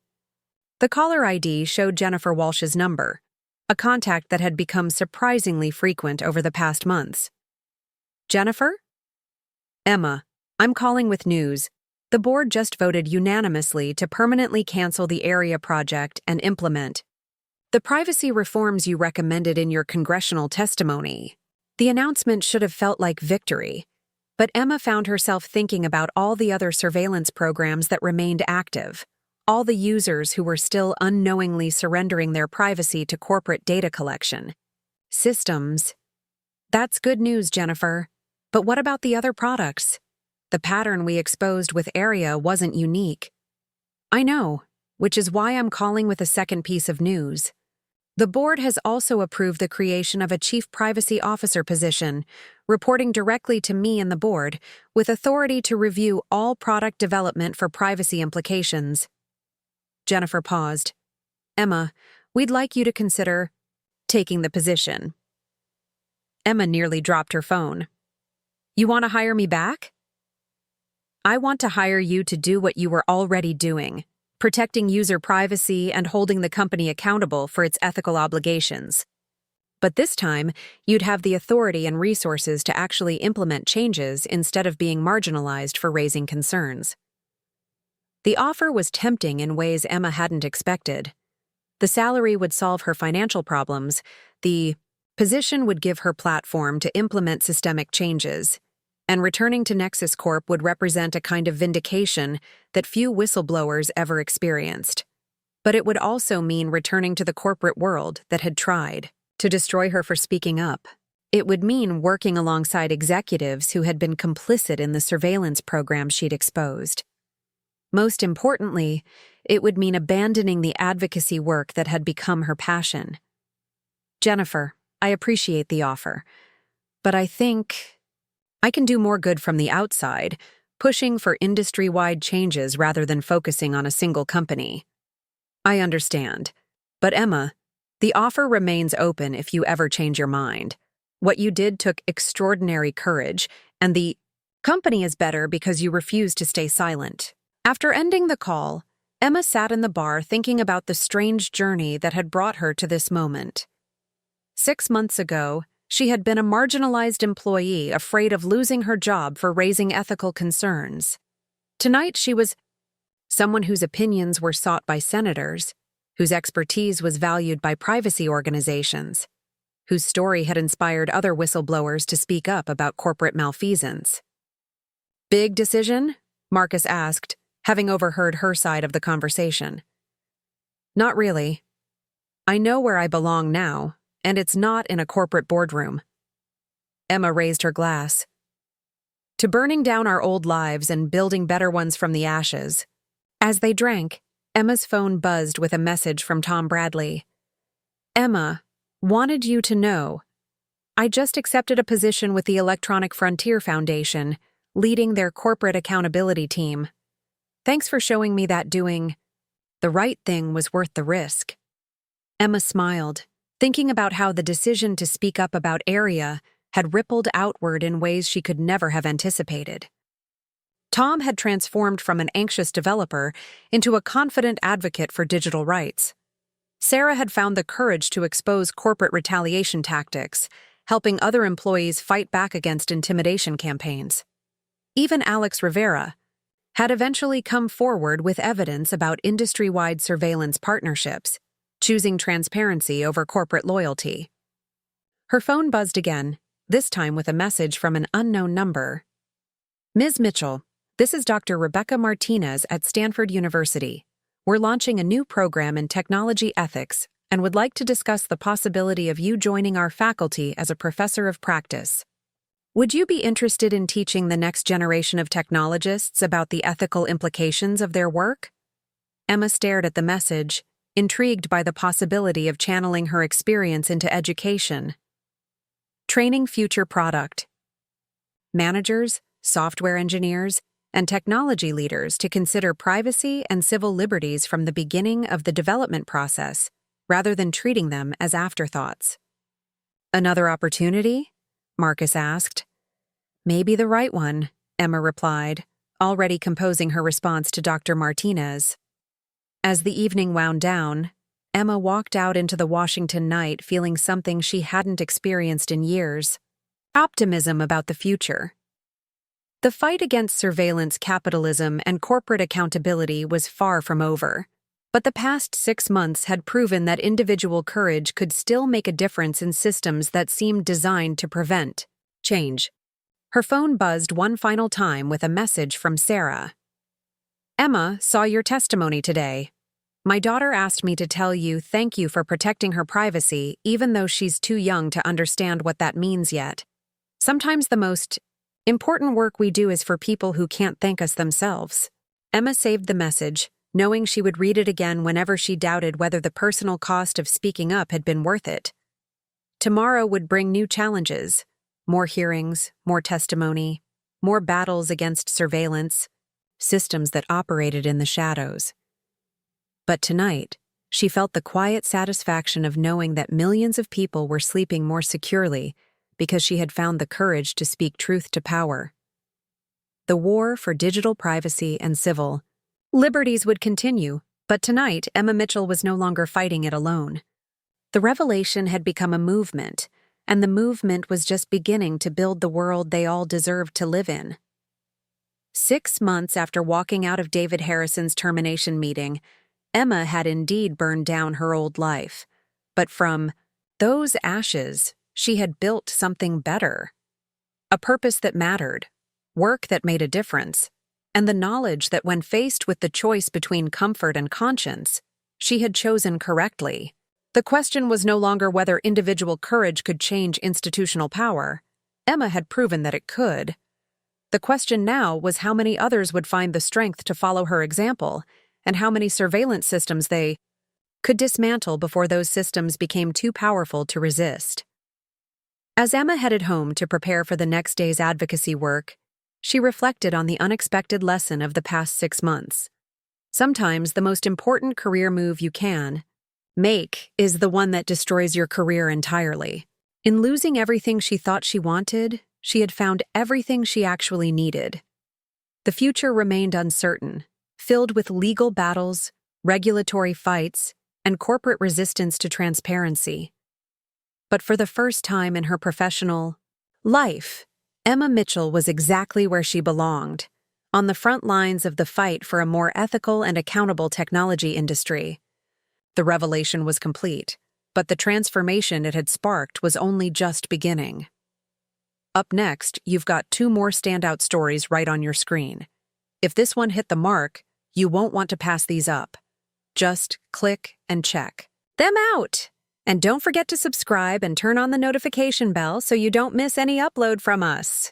The caller ID showed Jennifer Walsh's number, a contact that had become surprisingly frequent over the past months. Jennifer? Emma, I'm calling with news. The board just voted unanimously to permanently cancel the ARIA project and implement the privacy reforms you recommended in your congressional testimony. The announcement should have felt like victory, but Emma found herself thinking about all the other surveillance programs that remained active, all the users who were still unknowingly surrendering their privacy to corporate data collection systems. That's good news, Jennifer. But what about the other products? The pattern we exposed with ARIA wasn't unique. I know, which is why I'm calling with a second piece of news. The board has also approved the creation of a chief privacy officer position, reporting directly to me and the board, with authority to review all product development for privacy implications. Jennifer paused. Emma, we'd like you to consider taking the position. Emma nearly dropped her phone. You want to hire me back? I want to hire you to do what you were already doing, protecting user privacy and holding the company accountable for its ethical obligations. But this time, you'd have the authority and resources to actually implement changes instead of being marginalized for raising concerns. The offer was tempting in ways Emma hadn't expected. The salary would solve her financial problems, The position would give her platform to implement systemic changes, and returning to Nexus Corp would represent a kind of vindication that few whistleblowers ever experienced. But it would also mean returning to the corporate world that had tried to destroy her for speaking up. It would mean working alongside executives who had been complicit in the surveillance program she'd exposed. Most importantly, it would mean abandoning the advocacy work that had become her passion. Jennifer, I appreciate the offer, but I think I can do more good from the outside, pushing for industry-wide changes rather than focusing on a single company. I understand, but Emma, the offer remains open if you ever change your mind. What you did took extraordinary courage, and the company is better because you refused to stay silent. After ending the call, Emma sat in the bar thinking about the strange journey that had brought her to this moment. 6 months ago, she had been a marginalized employee afraid of losing her job for raising ethical concerns. Tonight she was someone whose opinions were sought by senators, whose expertise was valued by privacy organizations, whose story had inspired other whistleblowers to speak up about corporate malfeasance. Big decision? Marcus asked, having overheard her side of the conversation. Not really. I know where I belong now, and it's not in a corporate boardroom. Emma raised her glass. To burning down our old lives and building better ones from the ashes. As they drank, Emma's phone buzzed with a message from Tom Bradley. Emma, wanted you to know. I just accepted a position with the Electronic Frontier Foundation, leading their corporate accountability team. Thanks for showing me that doing the right thing was worth the risk. Emma smiled, thinking about how the decision to speak up about Area had rippled outward in ways she could never have anticipated. Tom had transformed from an anxious developer into a confident advocate for digital rights. Sarah had found the courage to expose corporate retaliation tactics, helping other employees fight back against intimidation campaigns. Even Alex Rivera had eventually come forward with evidence about industry-wide surveillance partnerships, choosing transparency over corporate loyalty. Her phone buzzed again, this time with a message from an unknown number. Ms. Mitchell, this is Dr. Rebecca Martinez at Stanford University. We're launching a new program in technology ethics and would like to discuss the possibility of you joining our faculty as a professor of practice. Would you be interested in teaching the next generation of technologists about the ethical implications of their work? Emma stared at the message, intrigued by the possibility of channeling her experience into education. Training future product managers, software engineers, and technology leaders to consider privacy and civil liberties from the beginning of the development process, rather than treating them as afterthoughts. Another opportunity? Marcus asked. Maybe the right one, Emma replied, already composing her response to Dr. Martinez. As the evening wound down, Emma walked out into the Washington night feeling something she hadn't experienced in years: optimism about the future. The fight against surveillance capitalism and corporate accountability was far from over, but the past 6 months had proven that individual courage could still make a difference in systems that seemed designed to prevent change. Her phone buzzed one final time with a message from Sarah. Emma saw your testimony today. My daughter asked me to tell you thank you for protecting her privacy, even though she's too young to understand what that means yet. Sometimes the most important work we do is for people who can't thank us themselves. Emma saved the message, knowing she would read it again whenever she doubted whether the personal cost of speaking up had been worth it. Tomorrow would bring new challenges: more hearings, more testimony, more battles against surveillance, systems that operated in the shadows. But tonight, she felt the quiet satisfaction of knowing that millions of people were sleeping more securely because she had found the courage to speak truth to power. The war for digital privacy and civil liberties would continue, but tonight Emma Mitchell was no longer fighting it alone. The revelation had become a movement, and the movement was just beginning to build the world they all deserved to live in. 6 months after walking out of David Harrison's termination meeting, Emma had indeed burned down her old life, but from those ashes, she had built something better. A purpose that mattered, work that made a difference, and the knowledge that when faced with the choice between comfort and conscience, she had chosen correctly. The question was no longer whether individual courage could change institutional power. Emma had proven that it could. The question now was how many others would find the strength to follow her example, and how many surveillance systems they could dismantle before those systems became too powerful to resist. As Emma headed home to prepare for the next day's advocacy work, she reflected on the unexpected lesson of the past 6 months. Sometimes the most important career move you can make is the one that destroys your career entirely. In losing everything she thought she wanted, she had found everything she actually needed. The future remained uncertain, filled with legal battles, regulatory fights, and corporate resistance to transparency. But for the first time in her professional life, Emma Mitchell was exactly where she belonged, on the front lines of the fight for a more ethical and accountable technology industry. The revelation was complete, but the transformation it had sparked was only just beginning. Up next, you've got 2 more standout stories right on your screen. If this one hit the mark, you won't want to pass these up. Just click and check them out. And don't forget to subscribe and turn on the notification bell so you don't miss any upload from us.